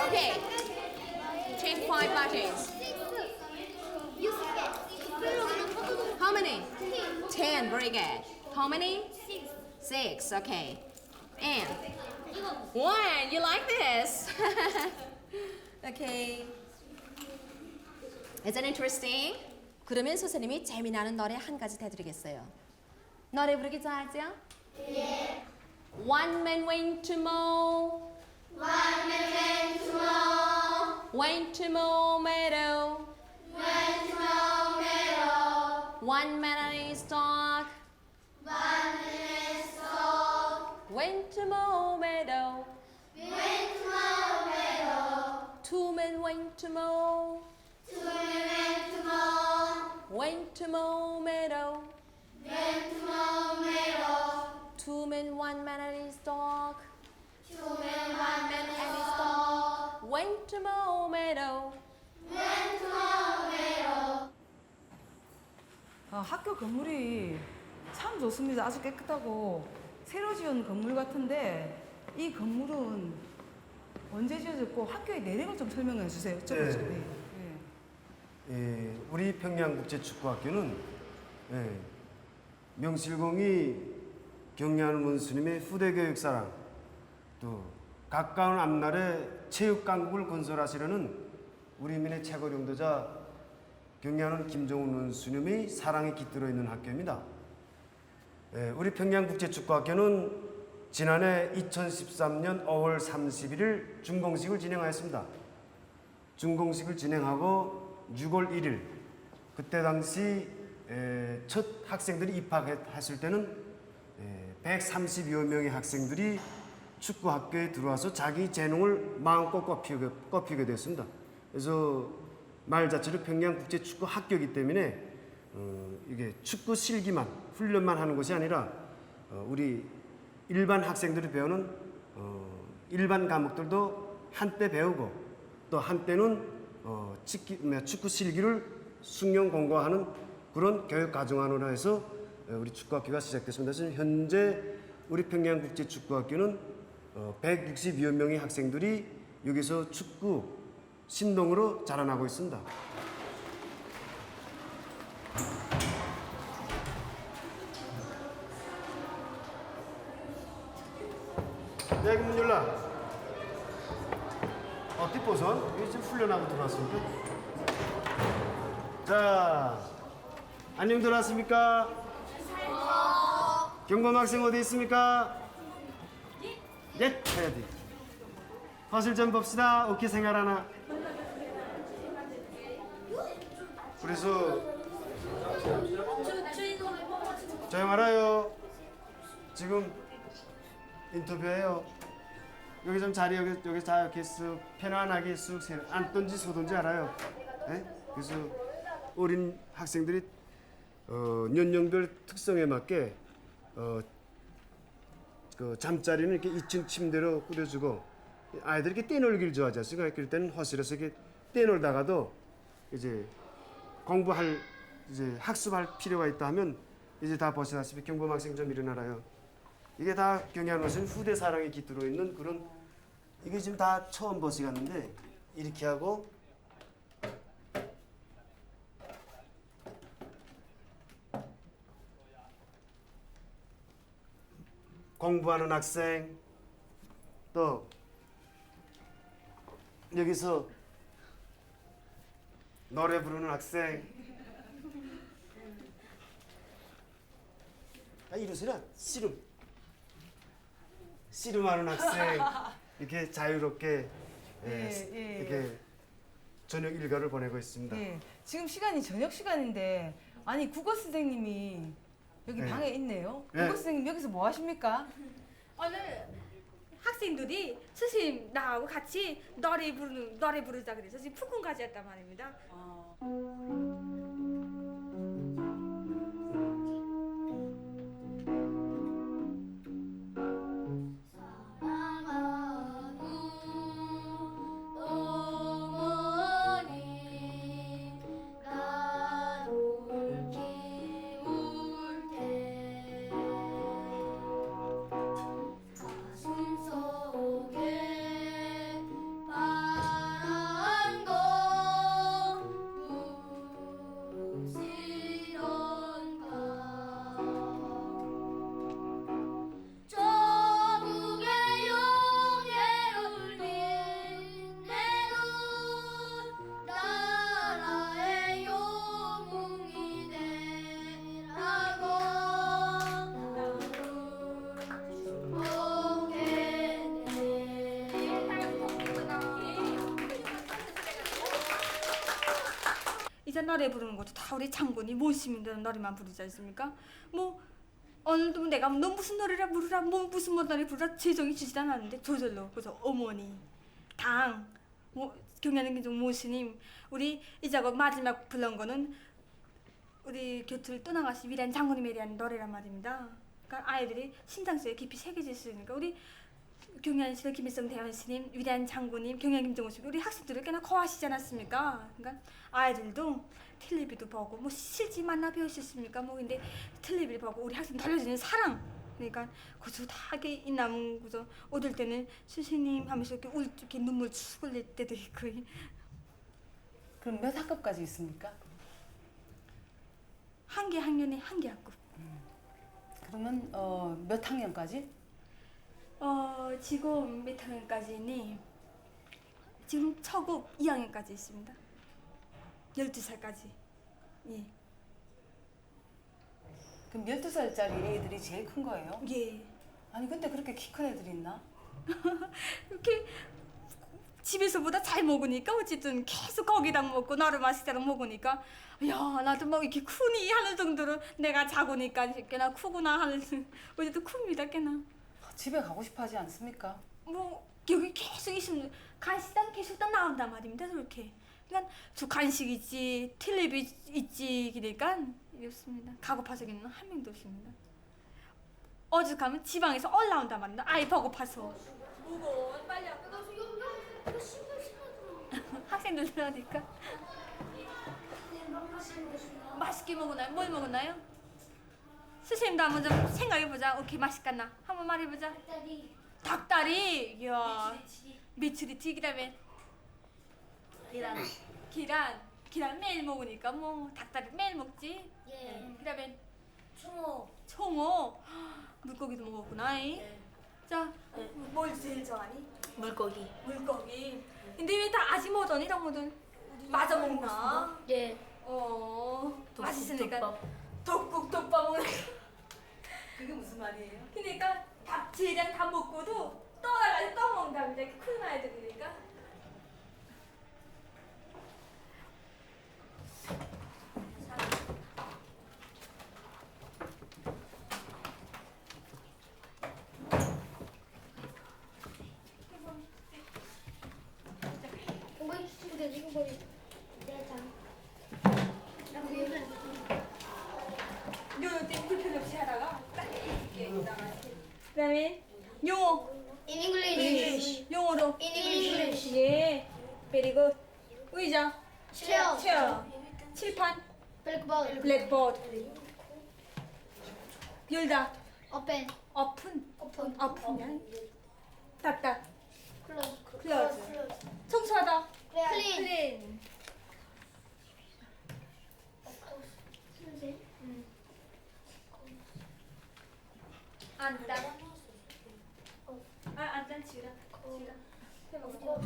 Okay. 25 buttons. How many? 10. Very good. How many? 6. Okay. And 1. You like this? Okay. Is that interesting? 그러면 선생님이 재미나는 노래 한 가지 대드리겠어요. 노래 부르기 좋아하죠? 예. One man went to mow. One man went to mow. Went to mow meadow. Went to mow meadow. One man and his dog. One man and his dog. Went to mow meadow. Went to mow meadow. Two men went to mow. Two men went to mow. Went to mow meadow. Went to mow meadow. Two men, one man and his dog. Two men, one man and his dog. Went to mow meadow. Went to mow meadow. 학교 건물이 참 좋습니다. 아주 깨끗하고 새로 지은 건물 같은데 이 건물은 언제 지어졌고 학교의 내력을 좀 설명해 주세요. 네. 예, 우리 평양국제축구학교는 명실공히 경리하는 원수님의 후대교육사랑 또 가까운 앞날에 체육강국을 건설하시려는 우리 민의 최고領導자 경리하는 김정은 원수님의 사랑이 깃들어 있는 학교입니다. 우리 평양국제축구학교는 지난해 2013년 5월 31일 준공식을 진행하였습니다. 준공식을 진행하고 6월 1일 그때 당시 첫 학생들이 입학했을 때는 130여 명의 학생들이 축구학교에 들어와서 자기 재능을 마음껏 꼽히게 됐습니다. 그래서 말 자체로 평양국제축구학교이기 때문에 이게 축구 실기만 훈련만 하는 것이 아니라 우리 일반 학생들이 배우는 일반 과목들도 한때 배우고 또 한때는 축구 실기를 숙련 공부하는 그런 교육 과정으로 해서 우리 축구학교가 시작됐습니다. 그래서 현재 우리 평양국제축구학교는 160여 명의 학생들이 여기서 축구 신동으로 자라나고 있습니다. 네, 문 열라. 어디 보선? 여기 지금 훈련하고 들어왔습니다. 자, 안녕 들어왔습니까? 경범 학생 어디 있습니까? 예, 해야 돼. 화실 좀 봅시다. 어떻게 생활하나? 그래서 조용 알아요. 지금 인터뷰해요. 여기 좀 자리 여기 다 이렇게 쓱 편안하게 쓱 앉든지 서든지 알아요. 네? 그래서 어린 학생들이 연령별 특성에 맞게 그 잠자리는 이렇게 2층 침대로 꾸려주고 아이들이 이렇게 떼놀기를 좋아하지 않습니까? 그럴 때는 허실에서 이렇게 떼놀다가도 이제 공부할 이제 학습할 필요가 있다 하면 이제 다 보시다시피 경범 학생 좀 일어나라요. 이게 다 경리하는 것은 후대 사랑이 깃들어 있는 그런 이게 지금 다 처음 보시겠는데 이렇게 하고 공부하는 학생 또 여기서 노래 부르는 학생 이러시라 씨름하는 학생 이렇게 자유롭게 이렇게 저녁 일과를 보내고 있습니다. 예, 지금 시간이 저녁 시간인데 아니 국어 선생님이 여기 방에 있네요. 국어 선생님 여기서 뭐 하십니까? 오늘 학생들이 선생님 나하고 같이 노래 부르자 그래서 지금 푸kun까지 했단 말입니다. 이제 노래 부르는 것도 다 우리 장군이 모시면 되는 노래만 부르지 않습니까? 뭐 오늘도 내가 너 무슨 노래라 부르라 뭐 무슨 노래 부르라 제정이 주지 않았는데 저절로 그래서 어머니 당 뭐 경리하는 김정 모시님 우리 이 작업 마지막 불른 거는 우리 곁을 떠나가신 위대한 장군님에 대한 노래란 말입니다. 그러니까 아이들이 심장 속에 깊이 새겨질 수 있으니까 우리 경양시도 김일성 대원스님, 위대한 장군님, 경양 김정은 씨 우리 학생들을 꽤나 거하시지 않았습니까? 그러니까 아이들도 텔레비도 보고 뭐 실지 만나 배우셨습니까? 뭐 근데 텔레비를 보고 우리 학생 돌려주는 사랑 그러니까 그저 다게 이 남은 그저 어떨 때는 선생님 하면서 이렇게 이렇게 눈물 축 흘릴 때도 있고. 그럼 몇 학급까지 있습니까? 한 개 학년에 한 개 학급. 그러면 몇 학년까지? 지금 몇 학년까지니? 지금 초급 2학년까지 있습니다. 12살까지. 예. 그럼 12살짜리 애들이 제일 큰 거예요? 예. 아니 근데 그렇게 키 큰 애들이 있나? 이렇게 집에서보다 잘 먹으니까 어쨌든 계속 거기다 먹고 나를 맛있다고 먹으니까 야 나도 막 이렇게 크니 하는 정도로 내가 작으니까 꽤나 크구나 하는 어쨌든 큽니다 꽤나. 집에 가고 싶어 하지 않습니까? 뭐 여기 계속 있으면 간식당 계속 다 나온단 말입니다 저렇게. 그러니까 저 간식 있지 텔레비 있지 그러니까 이렇습니다. 가고파서기는 한 명도 없습니다. 어제 가면 지방에서 올라온단 말입니다. 아이 배고파서. 무거워 빨리 앞에 가서 학생들 들어가니까 맛있게 먹었나요? 뭘 먹었나요? 선생님도 한번 좀 생각해보자. 오케이 맛있겠나? 한번 말해보자. 닭다리. 이야. 메추리티 그다음에 계란 매일 먹으니까 뭐 닭다리 매일 먹지. 예. 그다음에 총호. 청어. 물고기도 먹었구나. 자, 뭘 제일 좋아하니? 물고기. 물고기. 근데 왜 다 아지모던 이런 거든 맞아 먹나? 예. 맛있으니까 독밥 먹는. 그게 무슨 말이에요? 그러니까 밥 재량 다 먹고도 떠나가지고 떠먹는답니다. 이렇게 큰 아이들이니까. 요럴 때 불편 없이 하다가 딱 이렇게 그다음에 영어. In English. 영어로. In English. 예. very good. 의자. Chair. 체어. 칠판. Blackboard. 블랙보드. 열다. Open. 오픈. Open. 오픈. 닫다. Close. Close. 청소하다. Clean. 클린. 앉다. 앉아 지라. 해먹어.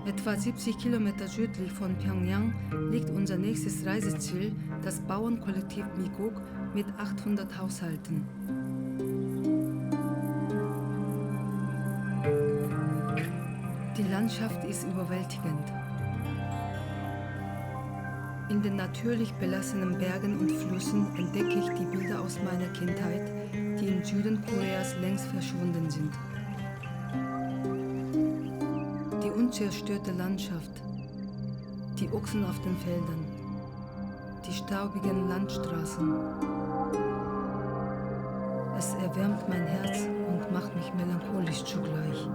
Etwa 70 Kilometer südlich von Pyongyang liegt unser nächstes Reiseziel, das Bauernkollektiv Miguk mit 800 Haushalten. Die Landschaft ist überwältigend. In den natürlich belassenen Bergen und Flüssen entdecke ich die Bilder aus meiner Kindheit, die im Süden Koreas längst verschwunden sind. Die unzerstörte Landschaft, die Ochsen auf den Feldern, die staubigen Landstraßen. Es erwärmt mein Herz und macht mich melancholisch zugleich.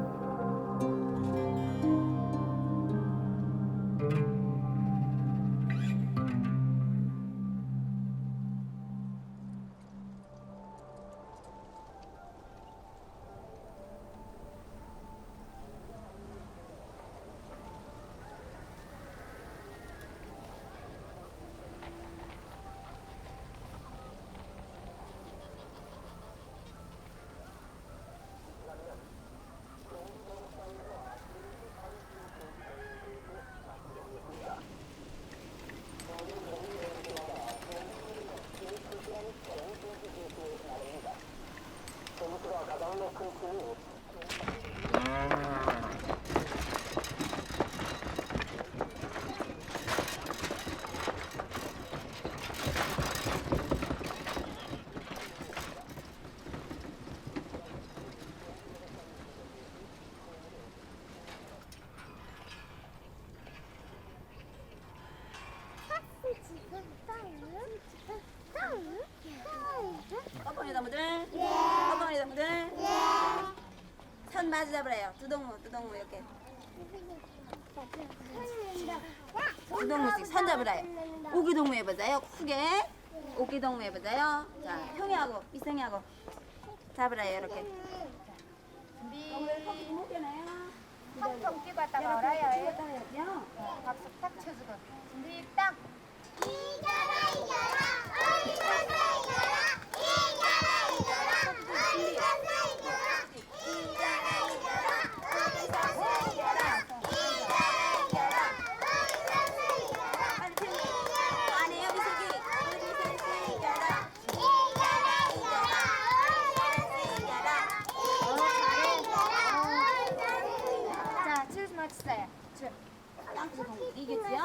마주 잡으래요. 두동무 이렇게. 두동무씩 손 잡으래요. 오기동무 해보자요. 크게. 오기동무 해보자요. 자, 형이하고 이성이하고 잡으래요. 이렇게. 준비. 턱 끼고 왔다 말아요. 박수 딱 쳐주고. 준비 딱. 이겨라 이겨라 어디서서 이겨라 이겨라 이겨라 어디서서 이겨라 이겨라 이겨라 어디서서 이겨라 이겨라 이겨라 어디서서 이겨라 아니 여기서기 어디서서 이겨라 이겨라 이겨라 자, 줄 맞추세요. 줄. 땅콩 이겼지요?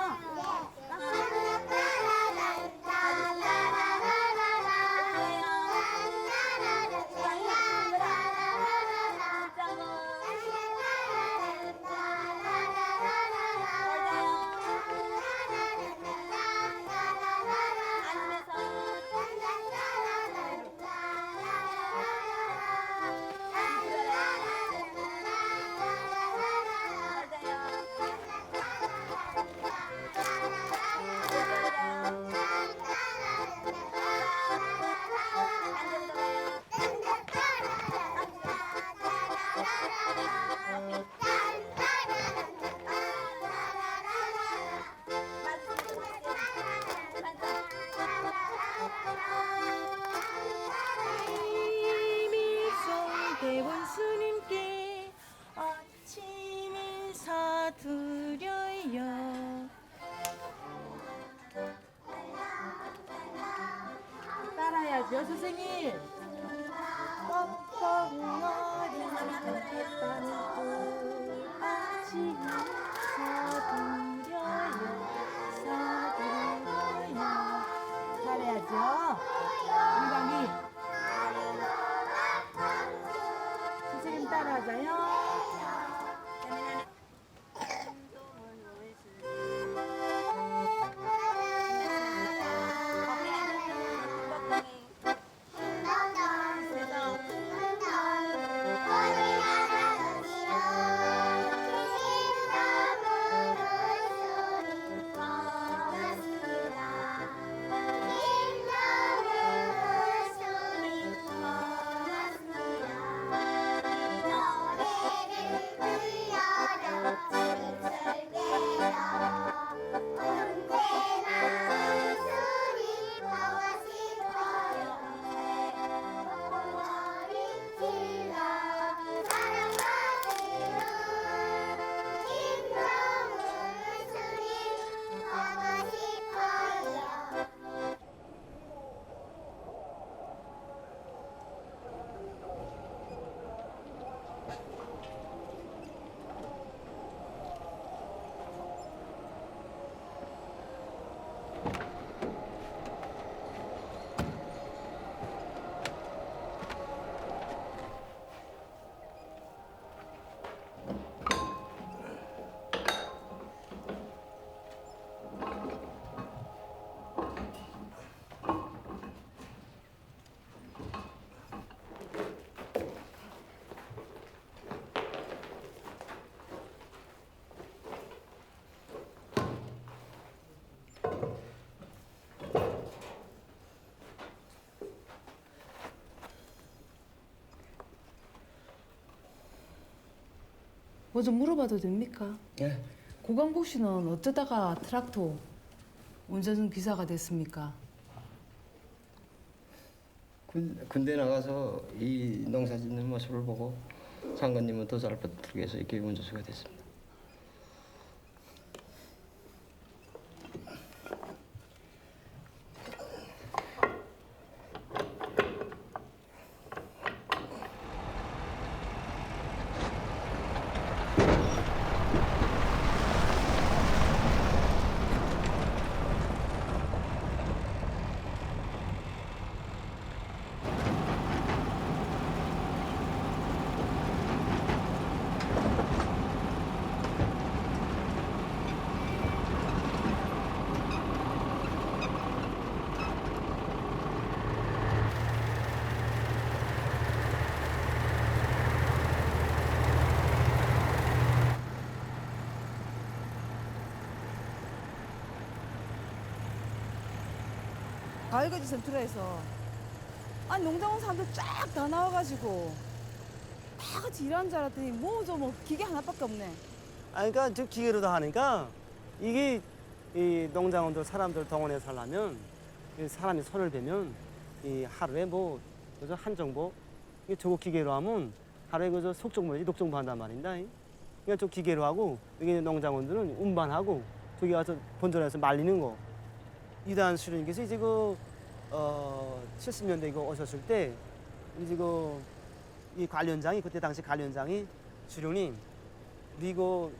대원 스님께 아침 인사 드려요. 따라야죠, 선생님. 뻑뻑머리 좋겠다는 아침 인사 드려요. 잘해야죠. 이광이. 선생님 따라하자요. 뭐 좀 물어봐도 됩니까? 예. 고광복 씨는 어쩌다가 트랙터 운전 기사가 됐습니까? 군대 나가서 이 농사 짓는 모습을 보고 장관님은 더 잘 버티기 위해서 이렇게 운전수가 됐습니다. 가을거지 센트럴에서 아니 농장원 사람들 쫙 다 나와가지고 다 같이 일하는 줄 알았더니 뭐 기계 하나밖에 없네. 아니, 그러니까 저 기계로도 하니까 이게 이 농장원들 사람들 동원해서 하려면 이 사람이 손을 대면 이 하루에 뭐 그저 한 정보 이게 저거 기계로 하면 하루에 그저 속정보지 녹정보 한단 말입니다. 그러니까 저 기계로 하고 여기 농장원들은 운반하고 저기 가서 본전에서 말리는 거. 이단 수령님께서 이제 70년대 이거 오셨을 때 우리 지금 이 관련장이 그때 당시 관련장이 수령님 우리 이거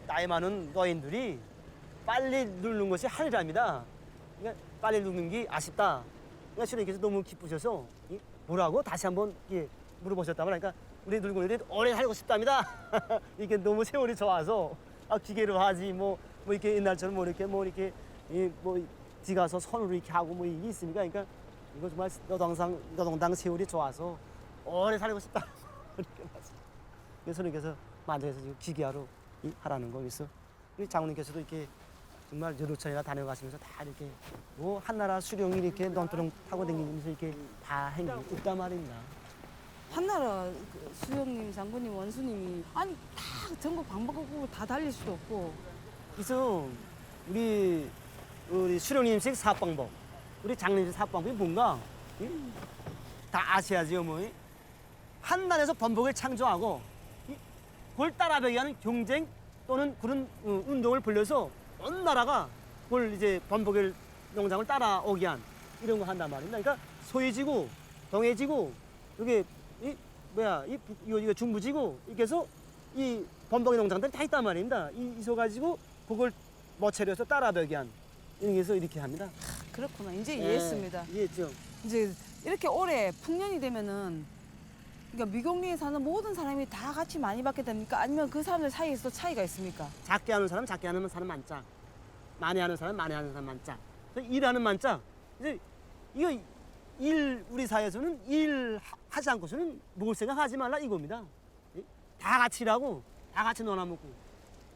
나이 많은 노인들이 빨리 늙는 것이 한이랍니다. 그러니까 빨리 늙는 게 아쉽다. 그러니까 수령님께서 너무 기쁘셔서 뭐라고 다시 한번 물어보셨다 말이니까 우리 늙은이들이 오래 살고 싶답니다. 이게 너무 세월이 좋아서 기계로 하지 뭐 이렇게 옛날처럼 뭐 이렇게 뒤 가서 손으로 이렇게 하고 뭐 이게 있습니까? 그러니까 이거 정말 노동당 세월이 좋아서 오래 살고 싶다. 이렇게 말씀. 그래서 선생님께서 만족해서 지금 기계화로 하라는 거 있어. 우리 장로님께서도 이렇게 정말 여도천이나 다녀가시면서 다 이렇게 뭐 한나라 수령이 이렇게 논두렁 타고 다니면서 이렇게 다 행동이 있단 말입니다. 한나라 수령님, 장군님, 원수님이 아니 다 전국 방방곡곡으로 다 달릴 수도 없고. 그래서 우리 수령님식 사업방법, 우리 장로님식 사업방법이 뭔가 다 아셔야지요 뭐. 한나라에서 번복을 창조하고 그걸 따라가기 위한 경쟁 또는 그런 운동을 벌려서 온 나라가 그걸 이제 번복을 농장을 따라오게 한 이런 거 한단 말입니다. 그러니까 소해지고 동해지고 이게 이거 중부지고 이렇게 해서 이 번복의 농장들이 다 있단 말입니다. 있어가지고 그걸 모체려서 따라가기 위한 이런 게서 이렇게 합니다. 그렇구나. 이제 이해했습니다. 이해했죠. 이제 이렇게 올해 풍년이 되면은 그러니까 미국리에 사는 모든 사람이 다 같이 많이 받게 됩니까? 아니면 그 사람들 사이에서 차이가 있습니까? 작게 하는 사람 작게 하는 사람 많짝, 많이 하는 사람 많이 하는 사람 많짝. 일하는 많짝. 이제 이거 우리 사회에서는 일 하지 않고서는 먹을 생각 하지 말라 이겁니다. 다 같이 일하고 다 같이 놀아먹고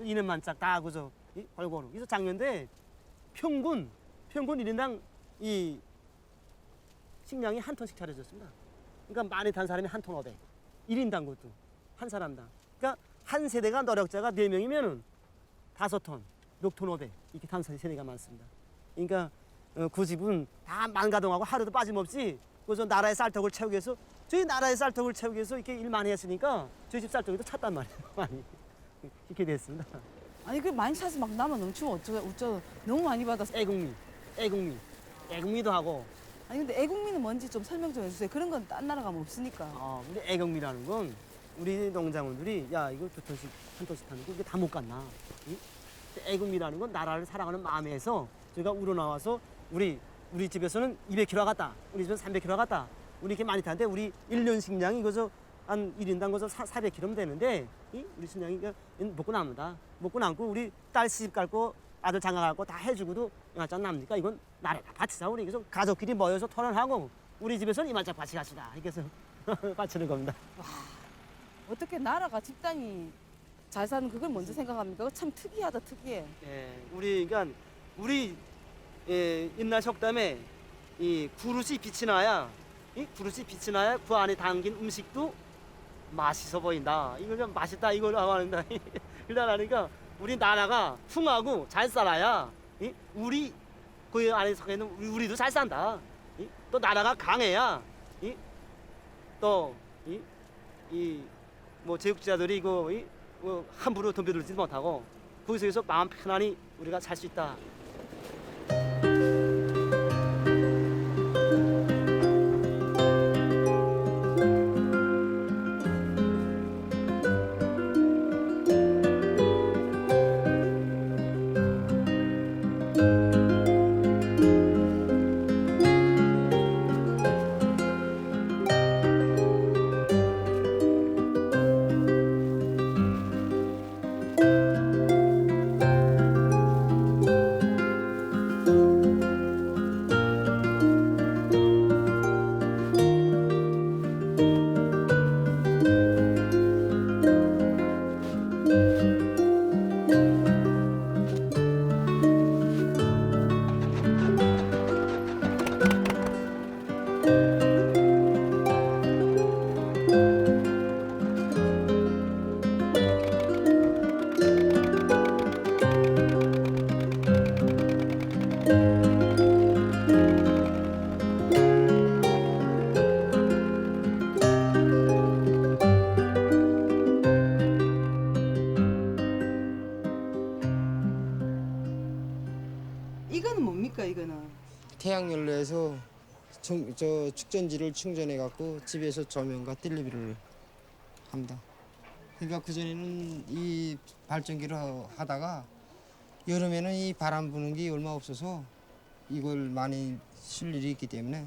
일은 많짝 다 그저 골고루. 그래서 작년에 평균 1인당 이 식량이 한 톤씩 차려졌습니다. 그러니까 많이 탄 사람이 한 톤 500. 1인당 것도 한 사람당. 그러니까 한 세대가 노력자가 4명이면은 5톤, 6톤 500 이렇게 탄 세대가 많습니다. 그러니까 그 집은 다 만가동하고 하루도 빠짐없이 그저 나라의 쌀떡을 채우기 위해서 저희 나라의 쌀떡을 채우기 위해서 이렇게 일 많이 했으니까 저희 집 쌀떡이도 찼단 말이에요. 많이 이렇게 됐습니다. 아니 그 많이 차서 막 남아 넘치면 어쩌 너무 많이 받았어. 애국미도 하고. 아니 근데 애국민은 뭔지 좀 설명 좀 해주세요. 그런 건 딴 나라 가면 없으니까. 근데 애국미라는 건 우리 농장원들이 야 이거 2톤씩 한 톤씩 타는 거 이게 다 못 갔나? 응? 애국미라는 건 나라를 사랑하는 마음에서 저희가 우러나와서 우리 집에서는 200kg 갔다. 우리 집은 300kg 갔다. 우리 이렇게 많이 타는데 우리 1년 식량이 이거서 한 1인당 거서 400kg면 되는데 우리 식량이 먹고 남는다. 먹고 남고 우리 딸 시집 갈고 아들 장가 갈고 다 해주고도 이만큼 남니까 이건 나라가 같이 사. 우리 그래서 가족끼리 모여서 토론하고 우리 집에서는 이만큼 같이 갑시다. 이렇게 해서 바치는 겁니다. 와, 어떻게 나라가 집단이 잘 사는 그걸 먼저 생각합니까? 참 특이하다, 특이해. 그러니까 우리 옛날 속담에 이 그릇이 빛이 나야 그 안에 담긴 음식도 맛있어 보인다. 이거 좀 맛있다 이걸 하는다. 그러니까 우리 나라가 풍하고 잘 살아야 우리 그 안에 서 있는 우리도 잘 산다. 또 나라가 강해야 또 뭐 제국자들이 이거 함부로 덤벼들지 못하고 거기서 마음 편안히 우리가 살 수 있다. 이거는 뭡니까 이거는? 태양열로에서 축전지를 충전해 갖고 집에서 조명과 텔레비를 합니다. 그러니까 그 전에는 이 발전기를 하다가 여름에는 이 바람 부는 게 얼마 없어서 이걸 많이 쓸 일이 있기 때문에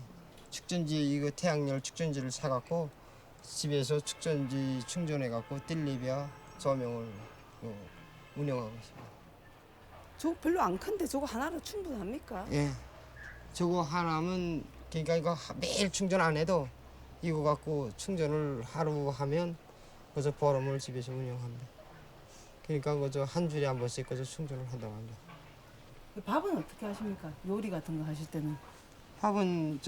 축전지 이거 태양열 축전지를 사 갖고 집에서 축전지 충전해 갖고 텔레비와 조명을 운영하고 있습니다. 저거 별로 안 큰데 저거 하나로 충분합니까? 예. 저거 하나면 그러니까 이거 매일 충전 안 해도 이거 갖고 충전을 하루 하면 그저 보름을 집에서 운영합니다. 그러니까 그저 한 주에 한 번씩 그저 충전을 한다고 합니다. 밥은 어떻게 하십니까? 요리 같은 거 하실 때는? 밥은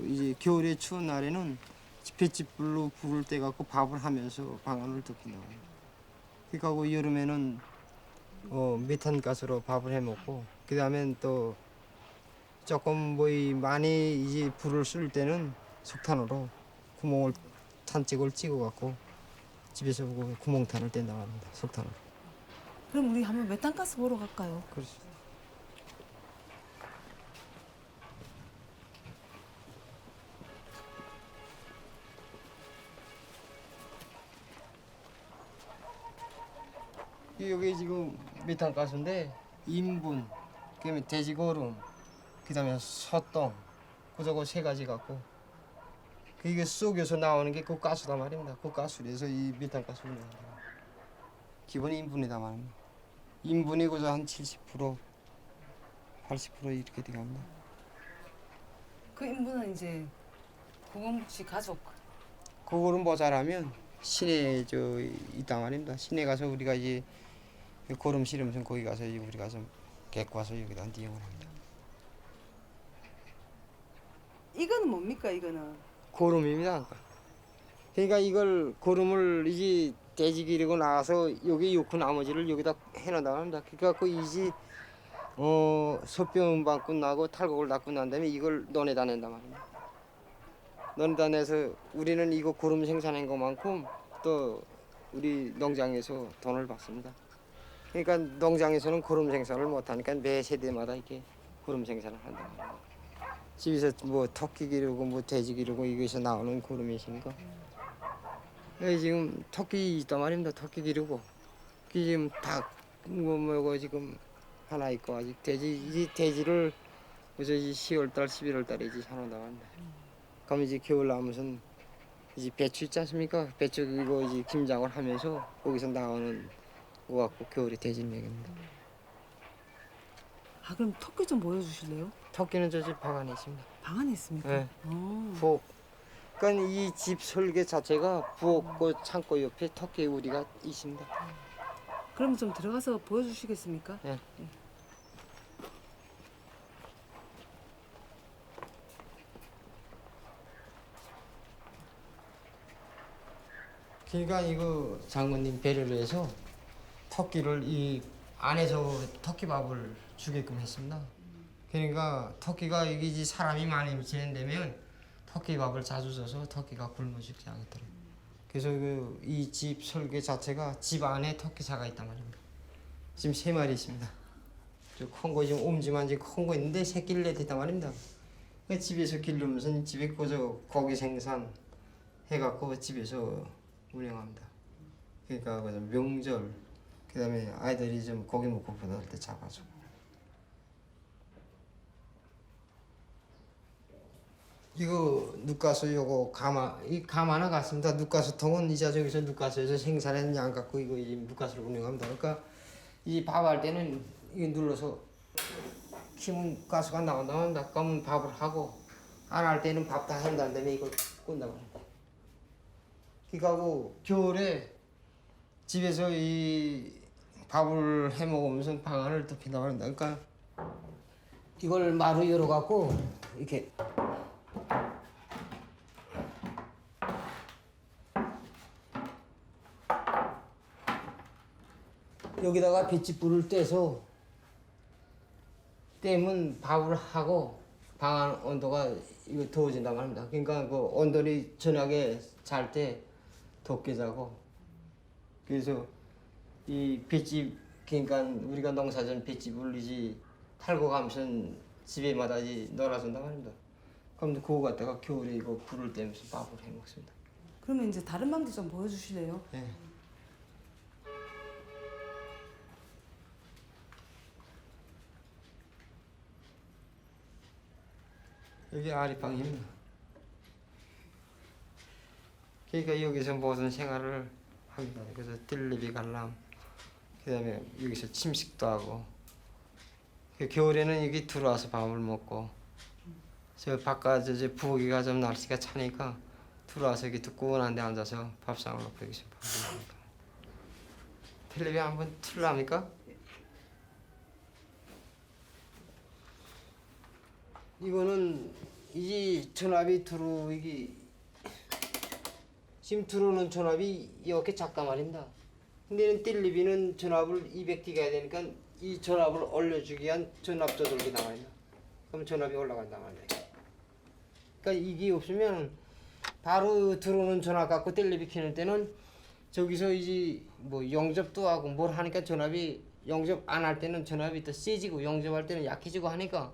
이제 겨울에 추운 날에는 볏짚불로 불을 떼 갖고 밥을 하면서 방안을 덮인다고 합니다. 그러니까 그 여름에는 메탄가스로 밥을 해 먹고 그다음엔 또 조금 많이 이제 불을 쓸 때는 석탄으로 탄찍을 찍어 갖고 집에서 구멍탄을 뗀다고 합니다. 석탄으로. 그럼 우리 한번 메탄가스 보러 갈까요? 그렇죠. 여기 지금 메탄가스인데 인분, 그다음에 돼지거름, 그다음에 소똥, 그저거 세 가지 갖고 이게 속에서 나오는 게 그 가스다 말입니다. 그 가스로 해서 이 메탄가스 운영합니다. 기본 인분이다 말입니다. 인분이 그저 한 70%, 80% 이렇게 돼갑니다. 그 인분은 이제 고금씨 가족. 그거는 모자라면 시내에 있다 말입니다. 시내 가서 우리가 이제 고름 실으면 거기 가서 우리가 좀 갖고 와서 여기다 이용을 합니다. 이거는 뭡니까 이거는? 고름입니다. 그러니까 이걸 고름을 이제 돼지 기르고 나서 여기 놓고 나머지를 여기다 해놓는다고 합니다. 그래갖고 이제 소병 받고 나고 탈곡을 닦고 난 다음에 이걸 논에다 낸단 말입니다. 논에다 내서 우리는 이거 고름 생산한 것만큼 또 우리 농장에서 돈을 받습니다. 그러니까 농장에서는 고름 생산을 못하니까 매 세대마다 이렇게 고름 생산을 한단 말입니다. 집에서 토끼 기르고 돼지 기르고 이것에서 나오는 고름이 있으니까 지금 토끼 있단 말입니다. 토끼 기르고 지금 닭 지금 하나 있고 아직 이 돼지를 그저 10월달 11월달에 이제 사놓는다고 합니다. 그럼 이제 겨울 나오면서 이제 배추 있지 않습니까? 배추 이거 이제 김장을 하면서 거기서 나오는 거 갖고 겨울에 돼지를 먹입니다. 아 그럼 토끼 좀 보여주실래요? 토끼는 저 집 방 안에 있습니다. 방 안에 있습니까? 네. 부엌. 그러니까 이 집 설계 자체가 부엌과 창고 옆에 토끼 우리가 있습니다. 그럼 좀 들어가서 보여주시겠습니까? 네. 그러니까 이거 장모님 배려를 해서 토끼를 이 안에서 토끼밥을 주게끔 했습니다. 그러니까 토끼가 여기 사람이 많이 지낸다면 토끼밥을 자주 줘서 토끼가 굶어 죽지 않겠더라고요. 그래서 이 집 설계 자체가 집 안에 토끼사가 있단 말입니다. 지금 3마리 있습니다. 큰 거 지금 옴지만 지금 큰 거 있는데 새끼를 내댔단 말입니다. 그러니까 집에서 기르면서 집에 고기 생산 해갖고 집에서 운영합니다. 그러니까 명절 그다음에 아이들이 좀 고기 먹고 보낼 때 잡아주고. 이거 눕가스 요거 이 가마나 같습니다. 눕가스 통은 이제 저기서 눕가스에서 생산한 양 갖고 이거 이제 눕가스를 운영합니다. 그러니까 이 밥할 때는 이거 눌러서 키면 가스가 나온다. 그러면 밥을 하고 안 할 때는 밥 다 한다는 다음에 이걸 꾼다고 합니다. 그러니까 겨울에 집에서 이 밥을 해 먹으면서 방안을 덮인다고 합니다. 그러니까 이걸 마루 열어 갖고 이렇게 여기다가 볏짚불을 떼면 밥을 하고 방안 온도가 이거 더워진단 말입니다. 그러니까 그 온돌이 저녁에 잘 때 덥게 자고 그래서 이 볏짚 그러니까 우리가 농사전 볏짚을 이제 탈고 가면서 집에마다 놀아준단 말입니다. 그럼 그거 갖다가 겨울에 이거 불을 떼면서 밥을 해 먹습니다. 그러면 이제 다른 방도 좀 보여주실래요? 네. 여기 아리방입니다. 그러니까 여기서 모든 생활을 합니다. 그래서 뜰리비 관람, 그다음에 여기서 침식도 하고, 겨울에는 여기 들어와서 밥을 먹고, 저 바깥 저 부엌이가 좀 날씨가 차니까 들어와서 여기 뜨거운 데 앉아서 밥상을 놓고 여기서 밥을 먹습니다. 텔레비 한번 틀랍니까? 이거는 이 전압이 이게 지금 들어오는 전압이 이렇게 작단 말입니다. 근데 뜰리비는 전압을 200T 가야 되니까 이 전압을 올려주기 위한 전압 조절기 나와요. 그럼 전압이 올라간단 말이에요. 그러니까 이게 없으면 바로 들어오는 전압 갖고 뜰리비 켜는 때는 저기서 이제 뭐 영접도 하고 뭘 하니까 전압이 영접 안 할 때는 전압이 더 세지고 영접할 때는 약해지고 하니까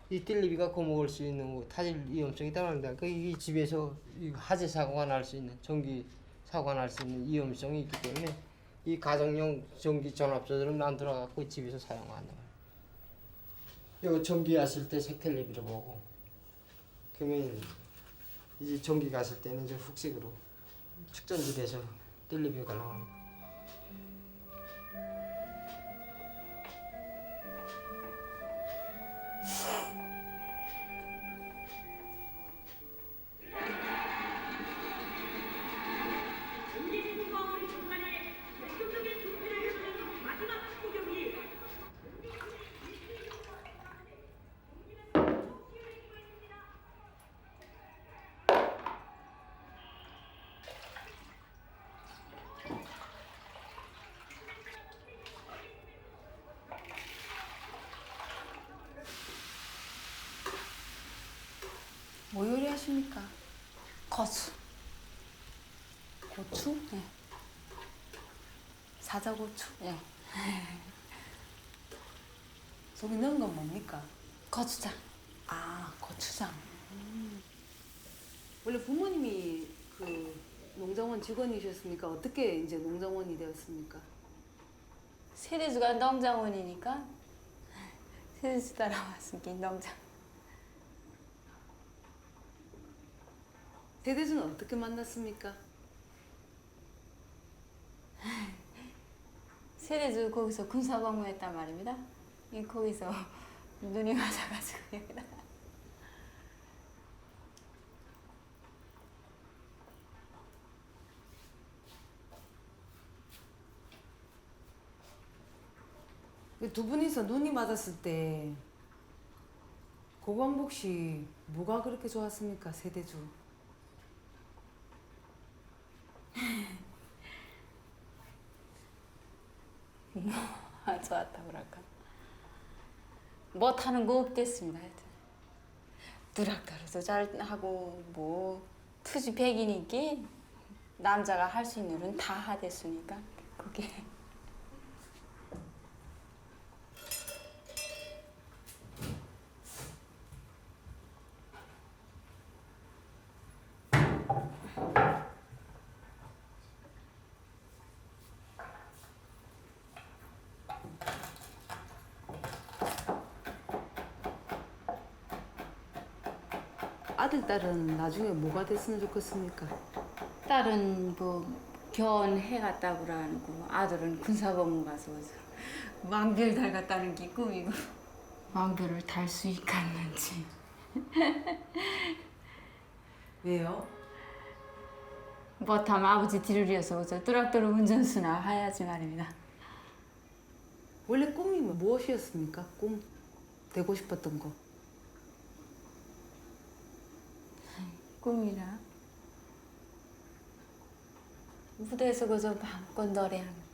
이 뜰리비가 거먹을 수 있는 거 타질 위험성이 있단 말입니다. 이 집에서 이 화재 사고가 날 수 있는 전기 사고가 날 수 있는 위험성이 있기 때문에 이 가정용 전기 전압 조절은 안 들어가고 집에서 사용한단 말이에요. 이거 전기 갔을 때 색 텔레비를 보고 그러면 이제 전기 갔을 때는 이제 흑색으로 축전지 돼서 텔레비가 나옵니다. 뭐 요리하십니까? 고추. 고추? 네. 사자고추? 예. 속에 넣은 건 뭡니까? 고추장. 아, 고추장. 원래 부모님이 그 농정원 직원이셨습니까? 어떻게 이제 농정원이 되었습니까? 세대주가 농장원이니까 세대주 따라왔으니까 농장. 세대주는 어떻게 만났습니까? 세대주 거기서 군사복무했단 말입니다. 거기서 눈이 맞아가지고 여기다. 두 분이서 눈이 맞았을 때 고광복 씨 뭐가 그렇게 좋았습니까? 세대주. 뭐가 좋았다고 그럴까? 못하는 거 없댔습니다. 하여튼. 누락다루도 잘하고 뭐 투지백이니까 남자가 할 수 있는 일은 다 하댔으니까 그게. 아들, 딸은 나중에 뭐가 됐으면 좋겠습니까? 딸은 뭐 견해 갔다고 그러고 아들은 군사복무 가서 왕별 달갔다는 게 꿈이고 왕별을 달 수 있겠는지. 왜요? 못하면 아버지 뒤를 이어서 뚜락뚜락 운전수나 해야지 말입니다. 원래 꿈이 무엇이었습니까? 꿈 되고 싶었던 거. 꿈이라 무대에서 그저 마음껏 노래하는 거.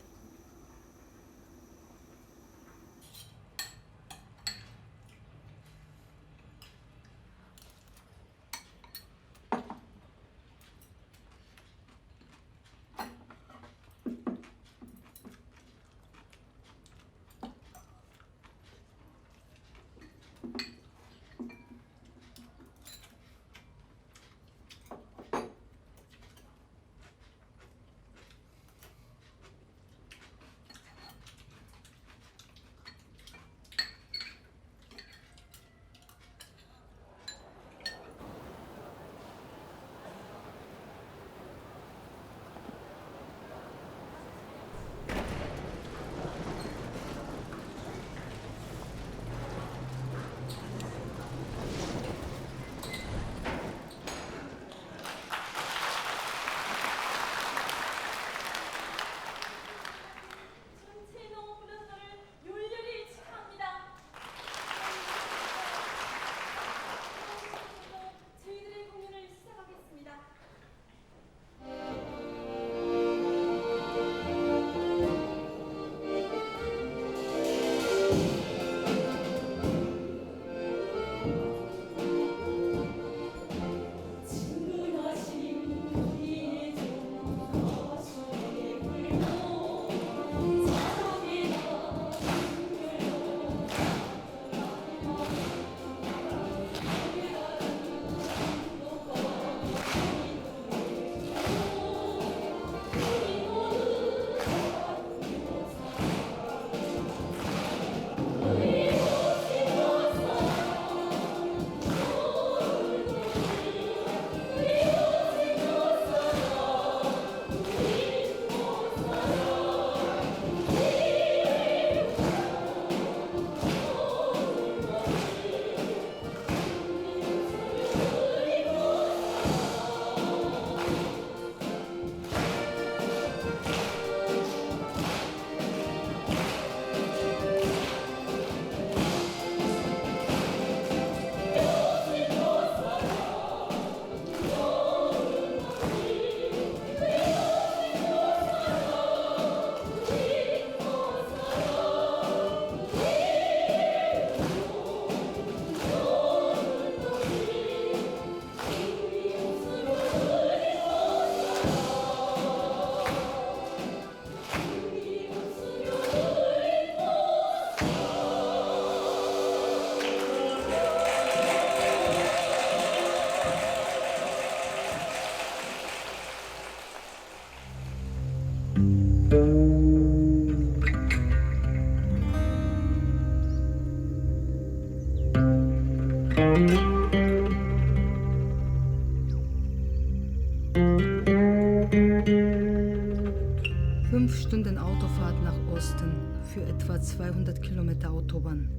Fünf Stunden Autofahrt nach Osten für etwa 200 Kilometer Autobahn.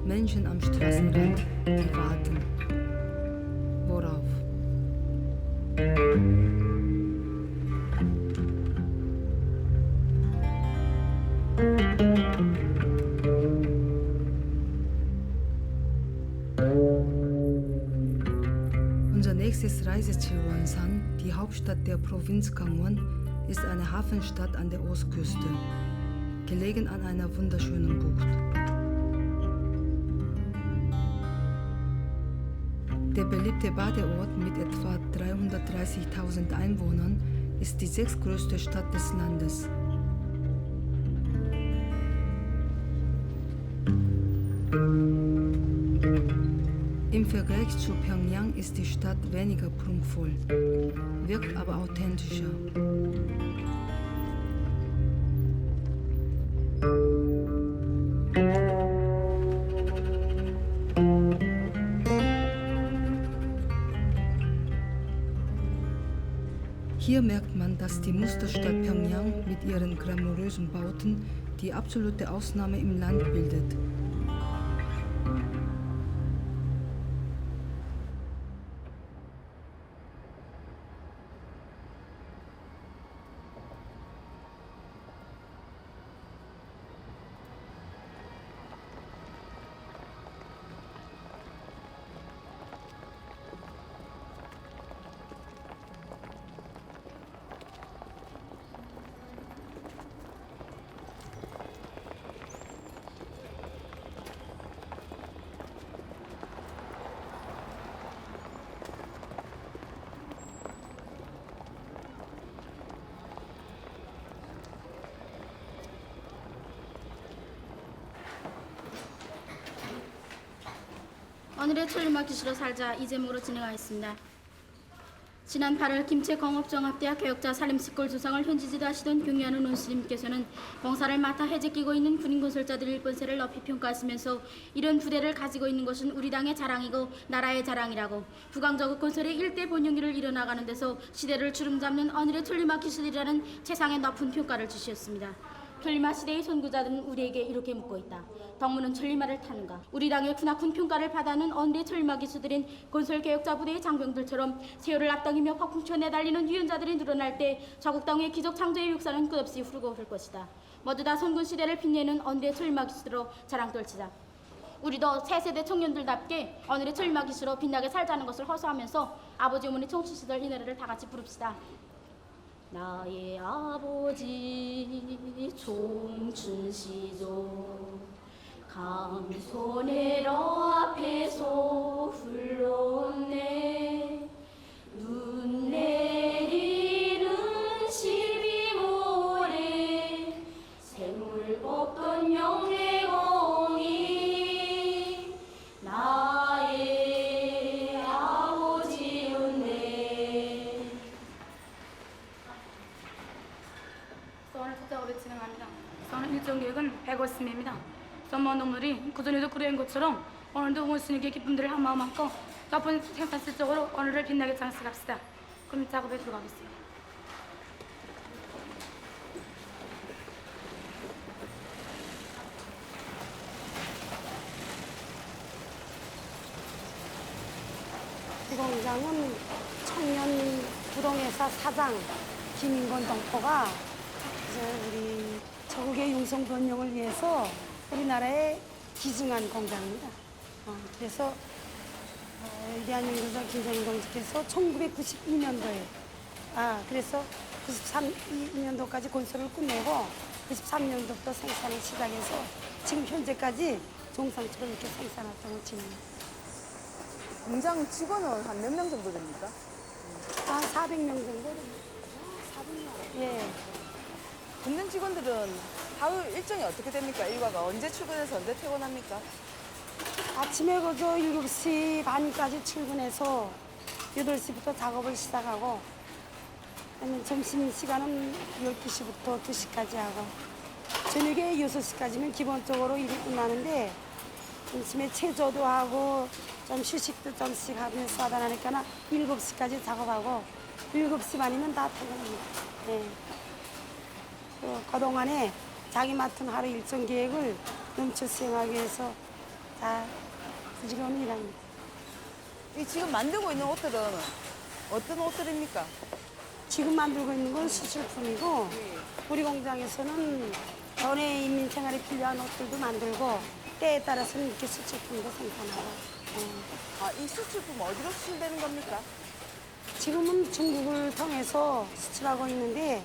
Menschen am Straßenrand, die warten. Worauf? Unser nächstes Reiseziel Wonsan, die Hauptstadt der Provinz Gangwon, ist eine Hafenstadt an der Ostküste, gelegen an einer wunderschönen Bucht. Der beliebte Badeort mit etwa 330.000 Einwohnern ist die sechstgrößte Stadt des Landes. Im Vergleich zu Pyongyang ist die Stadt weniger prunkvoll, wirkt aber authentischer. Hier merkt man, dass die Musterstadt Pyongyang mit ihren glamourösen Bauten die absolute Ausnahme im Land bildet. 오늘의 천리마키시로 살자 이 제목으로 진행하겠습니다. 지난 8월 김제공업종합대학 교역자 살림시골 조성을 현지 지도하시던 경리하는 원수님께서는 봉사를 맡아 해제 끼고 있는 군인 건설자들의 일본세를 높이 평가하시면서 이런 부대를 가지고 있는 것은 우리 당의 자랑이고 나라의 자랑이라고 부강저급 건설의 일대 본영기를 이뤄나가는 데서 시대를 주름잡는 오늘의 천리마키시들이라는 최상의 높은 평가를 주셨습니다. 천리마 시대의 선구자들은 우리에게 이렇게 묻고 있다. 덕무는 천리마를 타는가? 우리 당의 크나큰 평가를 받아는 언대 천리마 기수들인 건설개혁자 부대의 장병들처럼 세월을 앞당기며 폭풍쳐 내달리는 유연자들이 늘어날 때 자국 당의 기적 창조의 역사는 끝없이 흐르고 흐를 것이다. 모두 다 선군 시대를 빛내는 언대 천리마 기수로 자랑 떨치자. 우리도 새 세대 청년들답게 오늘의 천리마 기수로 빛나게 살자는 것을 허소하면서 아버지 어머니 청취 시절 이 노래를 다 같이 부릅시다. 나의 아버지 종춘시조 강소내로 앞에서 흘러오네 눈 내리는 12월에 샘물 뽑던 영래공이 나의 아버지였네. 오늘 특작으로 진행합니다. 오늘 일정 계획은 150명입니다. 선모 동물이 그전에도 그런 것처럼 오늘도 원수님께 기쁨들을 한 마음 안고 높은 생산 실적으로 오늘을 빛나게 장식합시다. 그럼 작업에 들어가겠습니다. 이 공장은 청년 부동회사 사장 김인권 동포가 이제 우리 저국의 융성 번영을 위해서 우리나라에 기증한 공장입니다. 그래서 위대한 연구자 김정일공주께서 1992년도에 그래서 93년도까지 건설을 끝내고 93년도부터 생산을 시작해서 지금 현재까지 정상적으로 이렇게 생산활동을 진행합니다. 공장 직원은 한 몇 명 정도 됩니까? 한 400명 정도 됩니다. 400명. 예. 공장 직원들은 하루 일정이 어떻게 됩니까? 일과가 언제 출근해서 언제 퇴근합니까? 아침에 그저 7시 반까지 출근해서 8시부터 작업을 시작하고 점심시간은 12시부터 2시까지 하고 저녁에 6시까지면 기본적으로 일이 끝나는데 점심에 체조도 하고 좀 휴식도 좀씩 하면서 하다 보니까 7시까지 작업하고 7시 반이면 다 퇴근합니다. 네. 그동안에 자기 맡은 하루 일정 계획을 넘쳐 수행하기 위해서 다 부지런히 일합니다. 이 지금 만들고 있는 옷들은 어떤 옷들입니까? 지금 만들고 있는 건 수출품이고 우리 공장에서는 전에 인민 생활에 필요한 옷들도 만들고 때에 따라서는 이렇게 수출품도 생산하고. 아, 이 수출품 어디로 수출되는 겁니까? 지금은 중국을 통해서 수출하고 있는데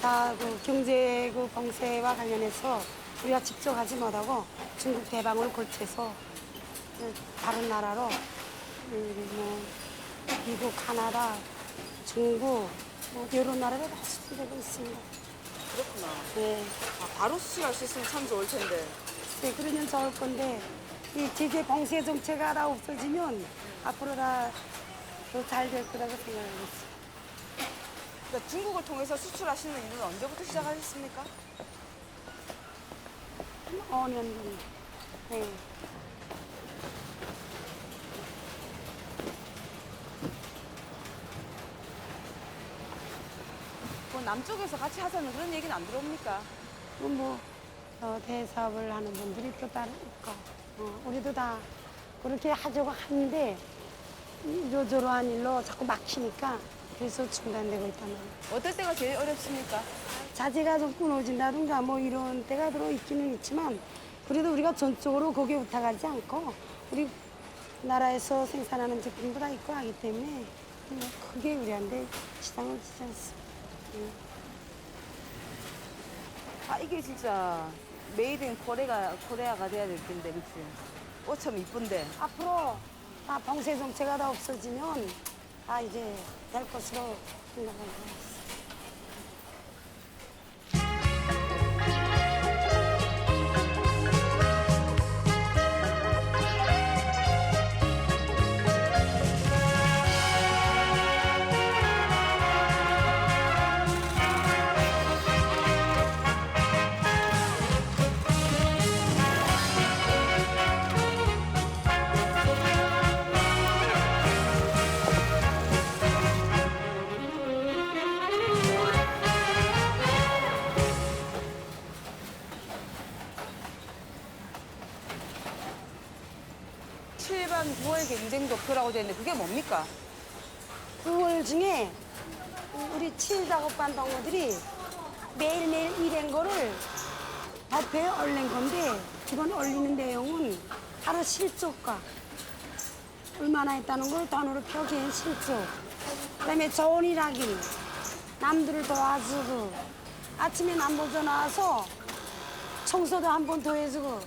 다 그 경제 그 봉쇄와 관련해서 우리가 직접 하지 못하고 중국 대방을 거쳐서 다른 나라로 뭐 미국, 카나다, 중국 뭐 여러 나라로 다 수출되고 있습니다. 그렇구나. 네. 아, 바로 수출할 수 있으면 참 좋을 텐데. 네, 그러면 좋을 건데 이 제재 봉쇄 정체가 다 없어지면 앞으로 다 더 잘 될 거라고 생각하고 있어요. 그러니까 중국을 통해서 수출하시는 일은 언제부터 시작하셨습니까? 5년 정도. 네. 뭐 남쪽에서 같이 하자는 그런 얘기는 안 들어옵니까? 뭐 대사업을 하는 분들이 또 따로 있고 우리도 다 그렇게 하자고 하는데 이러저러한 일로 자꾸 막히니까 그래서 중단되고 있단 말이에요. 어떨 때가 제일 어렵습니까? 자재가 좀 끊어진다든가 뭐 이런 때가 들어있기는 있지만 그래도 우리가 전적으로 거기에 부탁하지 않고 우리 나라에서 생산하는 제품도 다 있고 하기 때문에 크게 우리한테 지장을 주지 않습니다. 아, 이게 진짜 메이드 인 코리아가 돼야 될 텐데, 그치? 옷 참 이쁜데. 앞으로 다 봉쇄 정체가 다 없어지면 다 이제 될 것으로 생각하고 있습니다. 실반 9월 경쟁 도표라고 되어 있는데 그게 뭡니까? 9월 중에 우리 칠 작업반 동무들이 매일매일 일한 거를 발표에 올린 건데 이번 올리는 내용은 하루 실적과 얼마나 했다는 걸 단어로 표기한 실적, 그다음에 좋은 일 하기, 남들을 도와주고 아침에 남보자 나와서 청소도 한 번 더 해주고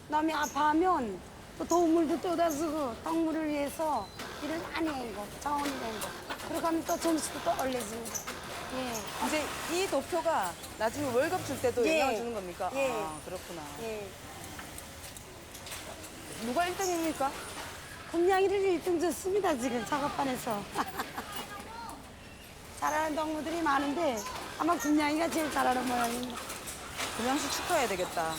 남이 아파하면 또 도움을도 떠다주고 동물을 위해서 일을 많이 한 거, 좋은 일 한 거. 그러고 하면 또 점수도 또 올려줍니다. 예. 이제 이 도표가 나중에 월급 줄 때도 예. 영향을 주는 겁니까? 예. 아, 그렇구나. 예. 누가 1등입니까? 곰냥이를 1등 줬습니다, 지금 작업반에서. 잘하는 동무들이 많은데 아마 곰냥이가 제일 잘하는 모양입니다. 금양씨 축하해야 되겠다.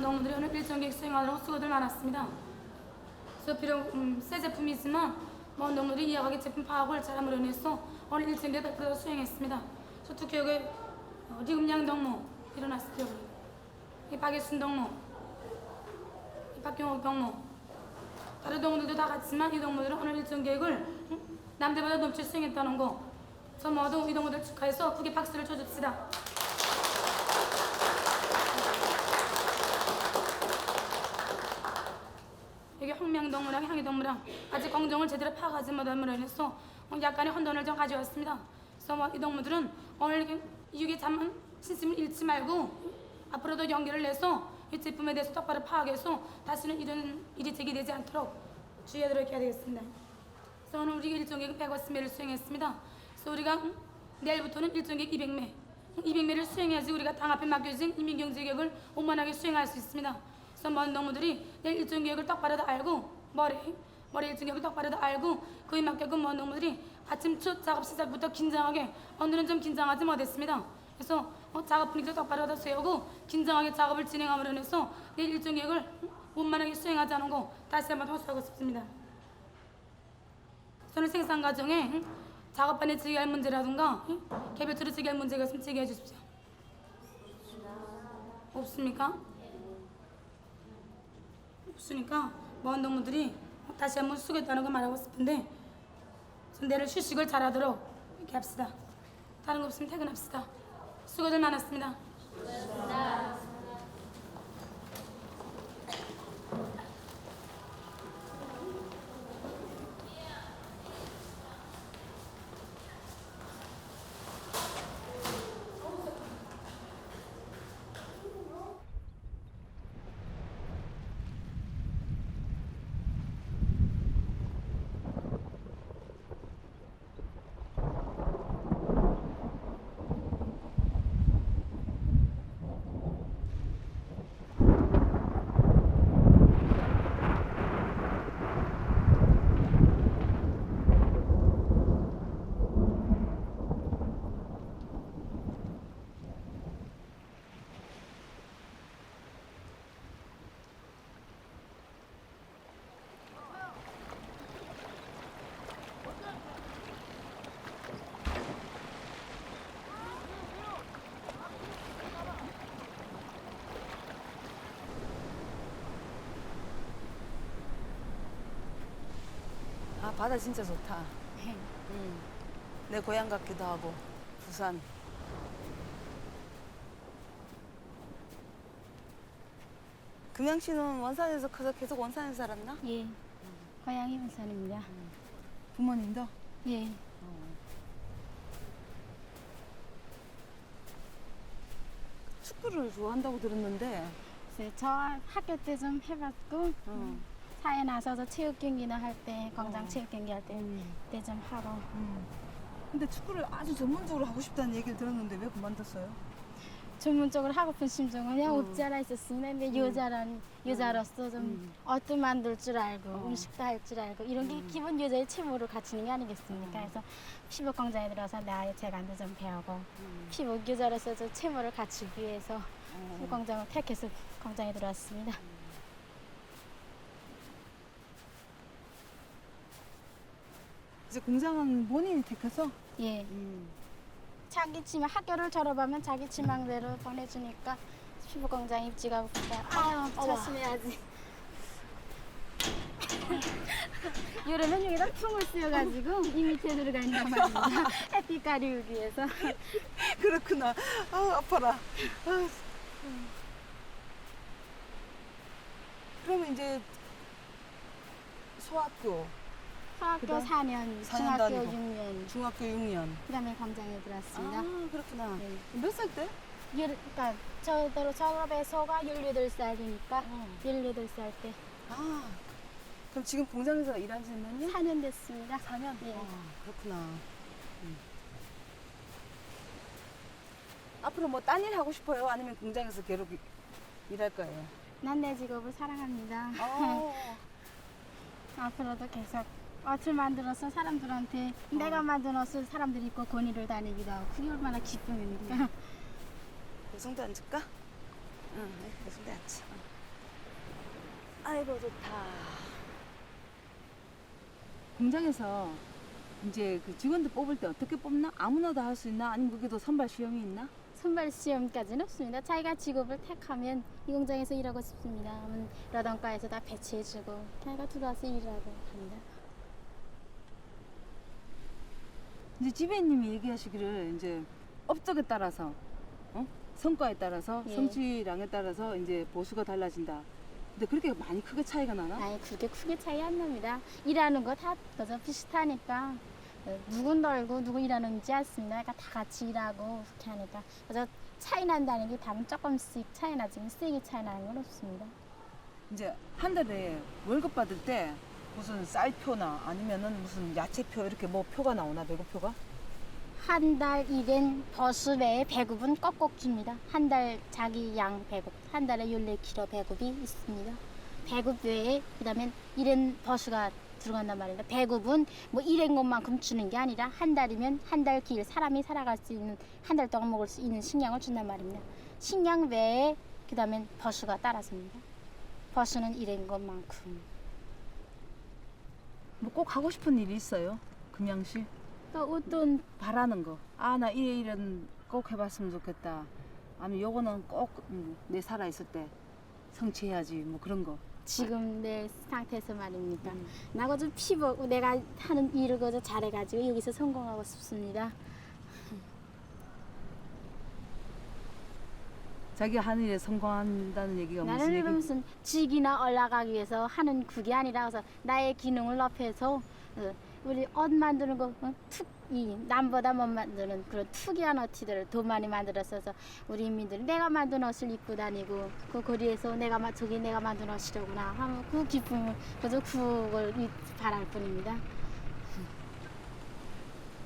많은 동무들이 오늘 일정 계획 수행하느라고 수고들 많았습니다. 그래서 비록 새 제품이 있지만 먼 동무들이 이어가게 제품 파악을 잘함으로 인해서 오늘 일정 계획 100% 수행했습니다. 그래서 특히 여기 리금양 동무 일어났습니다. 이 박예순 동무, 이 박경옥 동무, 다른 동무들도 다 같지만 이 동무들은 오늘 일정 계획을 남들보다 넘칠 수행했다는 거, 저 모두 이 동무들 축하해서 크게 박수를 쳐줍시다. 여기 홍명동무랑 향이동무랑 아직 공정을 제대로 파악하지 못함으로 인해서 약간의 혼돈을 좀 가져왔습니다. 그래서 이 동무들은 오늘 이게 잠만 신심을 잃지 말고 앞으로도 용기를 내서 이 제품에 대해서 똑바로 파악해서 다시는 이런 일이 제기되지 않도록 주의하도록 해야 되겠습니다. 그래서 오늘 우리 일정 계획 150매를 수행했습니다. 그래서 우리가 내일부터는 일정 계획 200매를 수행해야지 우리가 당 앞에 맡겨진 인민경제 계획을 원만하게 수행할 수 있습니다. 그래서 모든 동무들이 내일 일정 계획을 똑바로 다 알고 머리 일정 계획을 똑바로 다 알고 그에 맞게끔 모든 동무들이 아침 첫 작업 시작부터 긴장하게 오늘은 좀 긴장하지 못했습니다. 그래서 작업 분위기도 똑바로 다 세우고 긴장하게 작업을 진행함으로 인해서 내일 일정 계획을 원만하게 수행하지 않은 거 다시 한번 호소하고 싶습니다. 저는 생산 과정에 작업반에 제기할 문제라든가 개별적으로 제기할 문제가 있으면 제기해 주십시오. 없습니까? 없으니까 모든 동무들이 다시 한번 수고했다는 거 말하고 싶은데 내일 휴식을 잘하도록 이렇게 합시다. 다른 거 없으면 퇴근합시다. 수고들 많았습니다. 아, 바다 진짜 좋다. 내 고향 같기도 하고, 부산. 금양 씨는 원산에서 커서 계속 원산에서 살았나? 예. 고향이 원산입니다. 부모님도? 예. 축구를 좋아한다고 들었는데. 글쎄, 저 학교 때 좀 해봤고, 사회 나서서 체육 경기나 할 때, 광장 체육 경기 할 때, 그때 좀 하고. 근데 축구를 아주 전문적으로 하고 싶다는 얘기를 들었는데 왜 그만뒀어요? 전문적으로 하고픈 심정은 그냥 없지 않아 있었습니다. 근데 여자로서 좀 옷도 만들 줄 알고 음식도 할 줄 알고 이런 게 기본 여자의 채무를 갖추는 게 아니겠습니까? 그래서 피복 공장에 들어서 나의 재간도 좀 배우고 피복 여자로서 좀 채무를 갖추기 위해서 피복 공장을 택해서 공장에 들어왔습니다. 이제 공장은 본인이 택해서? 예. 자기 치마 학교를 졸업하면 자기 치망대로 보내주니까 피부 공장 입지가 아유 조심해야지. 여름엔 여기다 풍을 씌워가지고 이 밑에 들어가 있단 말입니다. 햇빛 가리우기 위해서. 그렇구나. 아 아파라. 그러면 이제 소학교 4년, 중학교 다니고. 6년. 중학교 6년. 그다음에 공장에 들어왔습니다. 아 그렇구나. 네. 몇 살 때? 그러니까 저대로 졸업해서가 18살이니까 18살 때. 아 그럼 지금 공장에서 일한 지는 몇 년? 4년 됐습니다. 4년? 예. 그렇구나. 앞으로 뭐 딴 일 하고 싶어요? 아니면 공장에서 계속 일할 거예요? 난 내 직업을 사랑합니다. 앞으로도 계속 옷을 만들어서 사람들한테 내가 만든 옷을 사람들이 입고 권위를 다니기도 하고 그게 얼마나 기쁨입니까? 이 정도 앉을까? 응, 이 정도 앉자. 아이고 좋다. 공장에서 이제 그 직원들 뽑을 때 어떻게 뽑나? 아무나 다 할 수 있나? 아니면 그게도 선발 시험이 있나? 선발 시험까지는 없습니다. 자기가 직업을 택하면 이 공장에서 일하고 싶습니다. 하면 노동과에서 다 배치해주고 자기가 들어와서 일하고 합니다. 이제 지배님이 얘기하시기를 이제 업적에 따라서, 성과에 따라서, 예. 성취량에 따라서 이제 보수가 달라진다. 근데 그렇게 많이 크게 차이가 나나? 아니 그렇게 크게 차이 안 납니다. 일하는 거 다 그저 비슷하니까 누군 널고 누구 일하는지 않습니다. 그러니까 다 같이 일하고 그렇게 하니까 그래서 차이 난다는 게 다른 조금씩 차이 나지 세게 차이 나는 건 없습니다. 이제 한 달에 월급 받을 때 무슨 쌀표나 아니면은 무슨 야채표 이렇게 뭐 표가 나오나, 배급표가? 한 달 일은 버스 외에 배급은 꼭꼭 줍니다. 한 달 자기 양 배급, 한 달에 14kg 배급이 있습니다. 배급 외에 그다음에 일은 버스가 들어간단 말입니다. 배급은 뭐 일한 것만큼 주는 게 아니라 한 달이면 한 달 길 사람이 살아갈 수 있는 한 달 동안 먹을 수 있는 식량을 준단 말입니다. 식량 외에 그다음에 버스가 따라섭니다. 버스는 일한 것만큼. 뭐 꼭 하고 싶은 일이 있어요? 금양시? 어떤 바라는 거. 아, 나 이 일은 꼭 해봤으면 좋겠다. 아니면 요거는 꼭 내 살아있을 때 성취해야지. 뭐 그런 거. 지금 내 상태에서 말입니까? 나가 좀 피보고 내가 하는 일을 그저 잘해가지고 여기서 성공하고 싶습니다. 자기가 하는 일에 성공한다는 얘기가 무슨 나는 얘기? 무슨 직이나 올라가기 위해서 하는 그게 아니라 그래서 나의 기능을 높여서 우리 옷 만드는 거 이 남보다 못 만드는 그런 특이한 옷들을 더 많이 만들었어서 우리 인민들이 내가 만든 옷을 입고 다니고 그 거리에서 저기 내가 만든 옷이로구나 하면 그 기쁨을 그저 그걸 바랄 뿐입니다.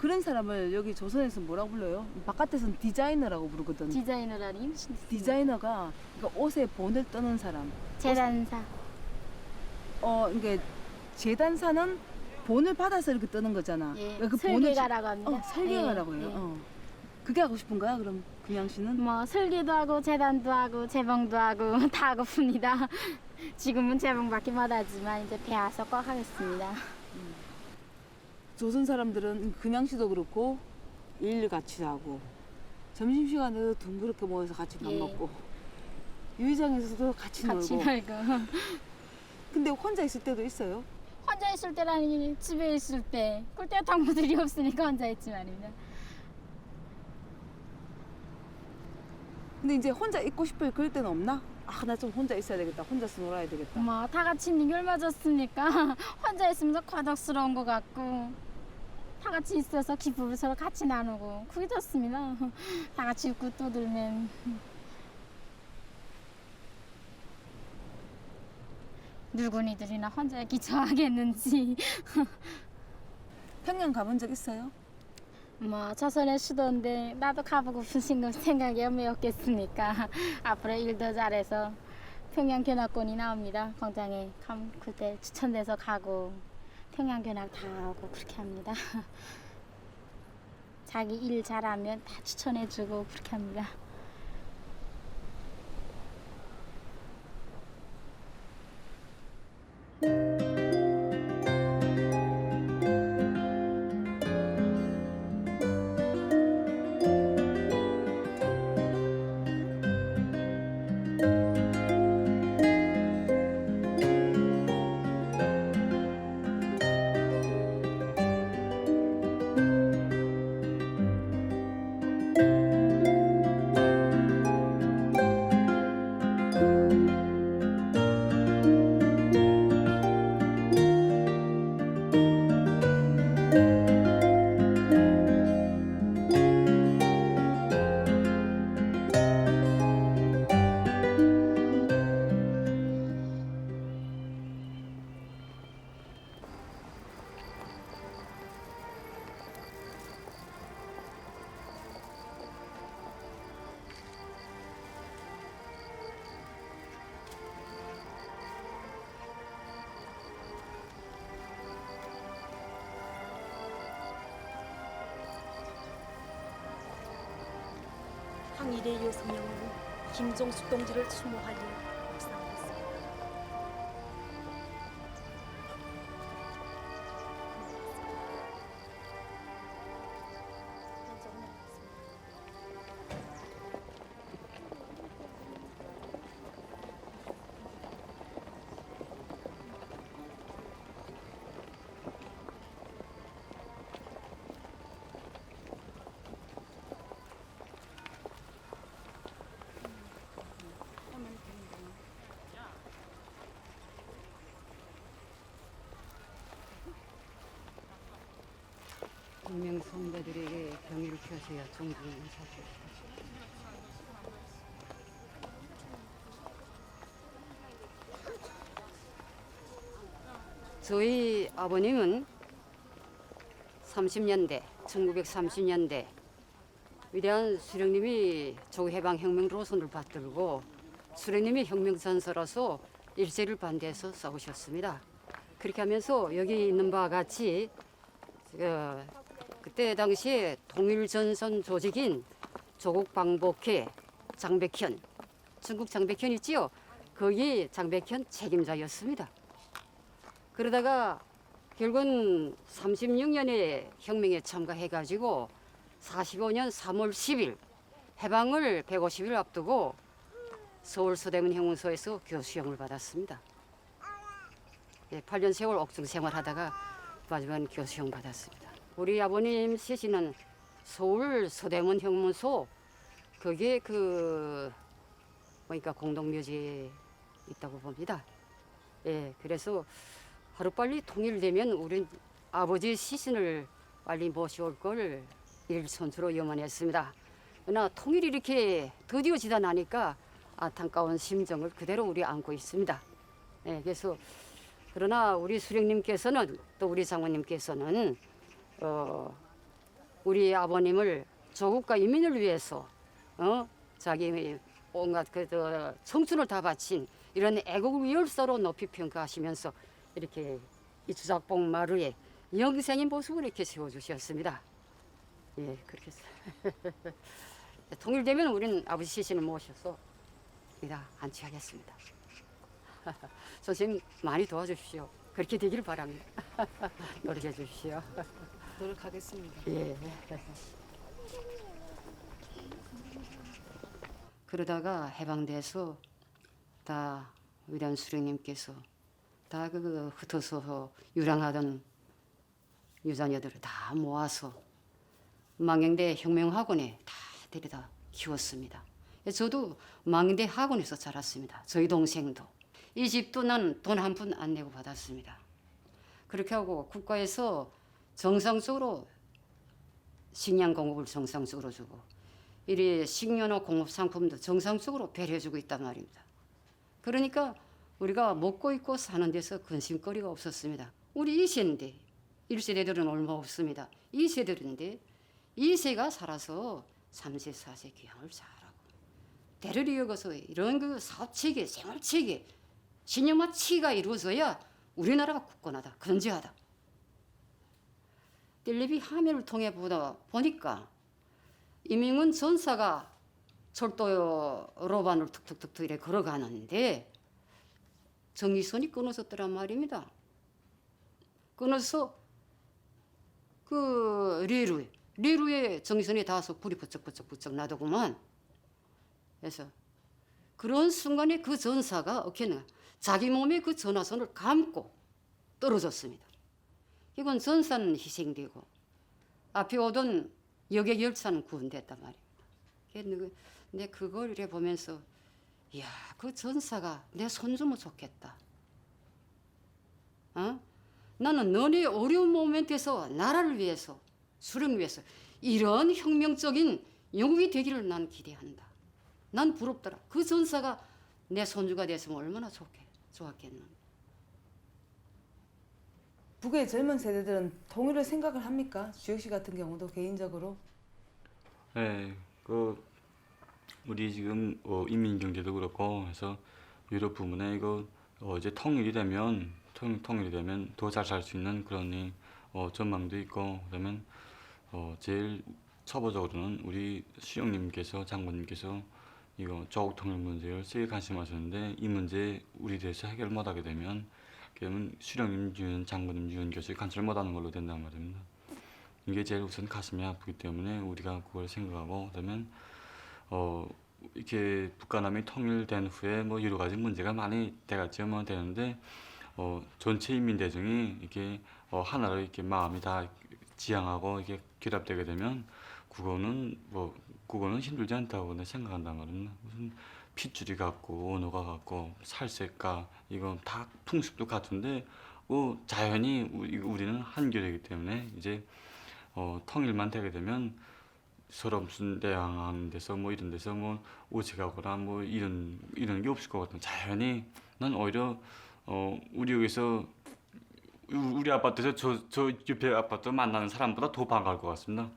그런 사람을 여기 조선에서 뭐라고 불러요? 바깥에서는 디자이너라고 부르거든. 디자이너라니 무슨 디자이너가 그러니까 옷에 본을 떠는 사람. 재단사. 그러니까 재단사는 본을 받아서 이렇게 뜨는 거잖아. 예, 그러니까 그 설계가라고 합니다. 설계가라고 해요. 예. 그게 하고 싶은 거야? 그럼 금양 씨는? 뭐 설계도 하고 재단도 하고 재봉도 하고 다 하고프니다. 지금은 재봉밖에 못하지만 이제 배워서 꼭 하겠습니다. 조선 사람들은 금양씨도 그렇고 일 같이 하고 점심시간에도 둥그렇게 모여서 같이 밥 예. 먹고 유회장에서도 같이 같이 놀고. 놀고. 근데 혼자 있을 때도 있어요? 혼자 있을 때라니 집에 있을 때 그때 당부들이 없으니까 혼자 있지 말입니다. 근데 이제 혼자 있고 싶을 그럴 때는 없나? 아, 나 좀 혼자 있어야 되겠다. 혼자서 놀아야 되겠다. 뭐 다 같이 있는 게 얼마 좋습니까? 혼자 있으면서 고독스러운 것 같고 다 같이 있어서 기쁨을 서로 같이 나누고 그게 좋습니다. 다 같이 웃고 떠들면. 누구니들이나 혼자 있기 좋아하겠는지. 평양 가본 적 있어요? 뭐 조선의 수도인데 나도 가보고 싶은 생각이 얼마 없겠습니까? 앞으로 일도 잘해서 평양 견학권이 나옵니다. 공장에 가면 그때 추천돼서 가고 평양 견학 다 하고 그렇게 합니다. 자기 일 잘하면 다 추천해주고 그렇게 합니다. 항일의 요승령은 김종숙 동지를 추모하려 묵상했습니다. 혁명 선배들에게 경의를 표하셔야 존중을 사죠. 저희 아버님은 30년대, 1930년대 위대한 수령님이 조해방혁명으로 손을 받들고 수령님이 혁명전사라서 일제를 반대해서 싸우셨습니다. 그렇게 하면서 여기 있는 바와 같이 그때 당시에 통일전선 조직인 조국방복회 장백현, 중국 장백현 있지요? 거기 장백현 책임자였습니다. 그러다가 결국은 36년에 혁명에 참가해가지고 45년 3월 10일 해방을 150일 앞두고 서울 서대문 형무소에서 교수형을 받았습니다. 8년 세월 옥중 생활하다가 마지막엔 교수형 받았습니다. 우리 아버님 시신은 서울 서대문 형무소 거기에 그러니까 공동묘지에 있다고 봅니다. 예, 그래서 하루빨리 통일되면 우리 아버지 시신을 빨리 모셔올 걸 일선수로 염원했습니다. 그러나 통일이 이렇게 드디어 지다 나니까 안타까운 심정을 그대로 우리 안고 있습니다. 예, 그래서 그러나 우리 수령님께서는 또 우리 장모님께서는 우리 아버님을 조국과 인민을 위해서 자기 온갖 청춘을 다 바친 이런 애국 열사로 높이 평가하시면서 이렇게 이 주작봉 마루에 영생인 모습을 이렇게 세워주셨습니다. 예, 그렇게 통일되면 우리는 아버지 시신을 모셔서 여기다 안치하겠습니다. 선생님 많이 도와주십시오. 그렇게 되기를 바랍니다. 노력해 주십시오. 노력하겠습니다. 예. 그러다가 해방돼서 다 위대한 수령님께서 다 흩어서 유랑하던 유자녀들을 다 모아서 망행대 혁명학원에 다 데려다 키웠습니다. 저도 망행대 학원에서 자랐습니다. 저희 동생도. 이 집도 난 돈 한 푼 안 내고 받았습니다. 그렇게 하고 국가에서 정상적으로 식량 공급을 정상적으로 주고 이리 식료나 공업 상품도 정상적으로 배려해주고 있단 말입니다. 그러니까 우리가 먹고 입고 사는 데서 근심거리가 없었습니다. 우리 2세인데 1세대들은 얼마 없습니다. 2세들인데 2세가 살아서 3세, 4세 귀향을 잘하고 대를 이어가서 이런 사업체계, 생활체계, 신념과 치가 이루어져야 우리나라가 굳건하다, 건재하다. 텔레비 화면을 통해 보니까 이명훈 전사가 철도 로반을 툭툭툭 이렇게 걸어가는데 정의선이 끊어졌더란 말입니다. 끊어서 레루에 정의선이 닿아서 불이 부쩍부쩍 나더구만. 그래서 그런 순간에 그 전사가 어떻게 자기 몸에 그 전화선을 감고 떨어졌습니다. 이건 전사는 희생되고 앞에 오던 여객 열차는 구원됐단 말입니다. 근데 그걸 이래 보면서 이야, 그 전사가 내 손주면 좋겠다. 나는 너네 어려운 모멘트에서 나라를 위해서, 수령을 위해서 이런 혁명적인 영웅이 되기를 난 기대한다. 난 부럽더라. 그 전사가 내 손주가 됐으면 얼마나 좋았겠는가. 북의 젊은 세대들은 통일을 생각을 합니까? 주혁 씨 같은 경우도 개인적으로? 네, 우리 지금 인민 경제도 그렇고 해서 유럽 부문에 이제 통일이 되면 더 잘 살 수 있는 그런 전망도 있고 그러면 제일 초보적으로는 우리 수령님께서 장모님께서 이거 조국 통일 문제를 세게 관심하셨는데 이 문제 우리 대해서 해결 못하게 되면 그러면 수령님, 장모님, 유은 교수의 관찰을 못하는 걸로 된단 말입니다. 이게 제일 우선 가슴이 아프기 때문에 우리가 그걸 생각하고 그러면 이렇게 북한남이 통일된 후에 여러 가지 문제가 많이 돼갔죠. 되는데 전체 인민 대중이 이렇게 하나로 이렇게 마음이 다 지향하고 이게 결합되게 되면 그거는 힘들지 않다고 생각한단 말입니다. 무슨 핏줄이 같고 언어가 같고 살색과 이건 다 풍습도 같은데 자연히 우리는 한결이기 때문에 이제 통일만 되게 되면 서로 무슨 대항하는 데서 뭐 이런 데서 뭐 오직하거나 뭐 이런 게 없을 것 같아요. 자연히 난 오히려 우리 여기서 우리 아파트에서 저 옆에 아파트 만나는 사람보다 더 반가울 것 같습니다.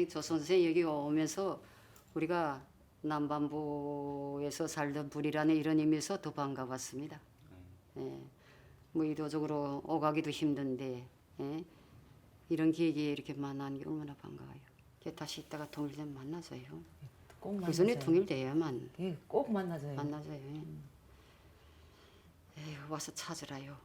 조 선생 여기 오면서 우리가 남반부에서 살던 분이라는 이런 의미에서 더 반가웠습니다. 예. 뭐 의도적으로 오가기도 힘든데 이런 기회에 이렇게 만나는 게 얼마나 반가워요. 다시 이따가 통일되면 만나줘요. 꼭 그 전에 만나줘요. 통일돼야만 꼭 만나줘요. 에휴, 와서 찾으라요.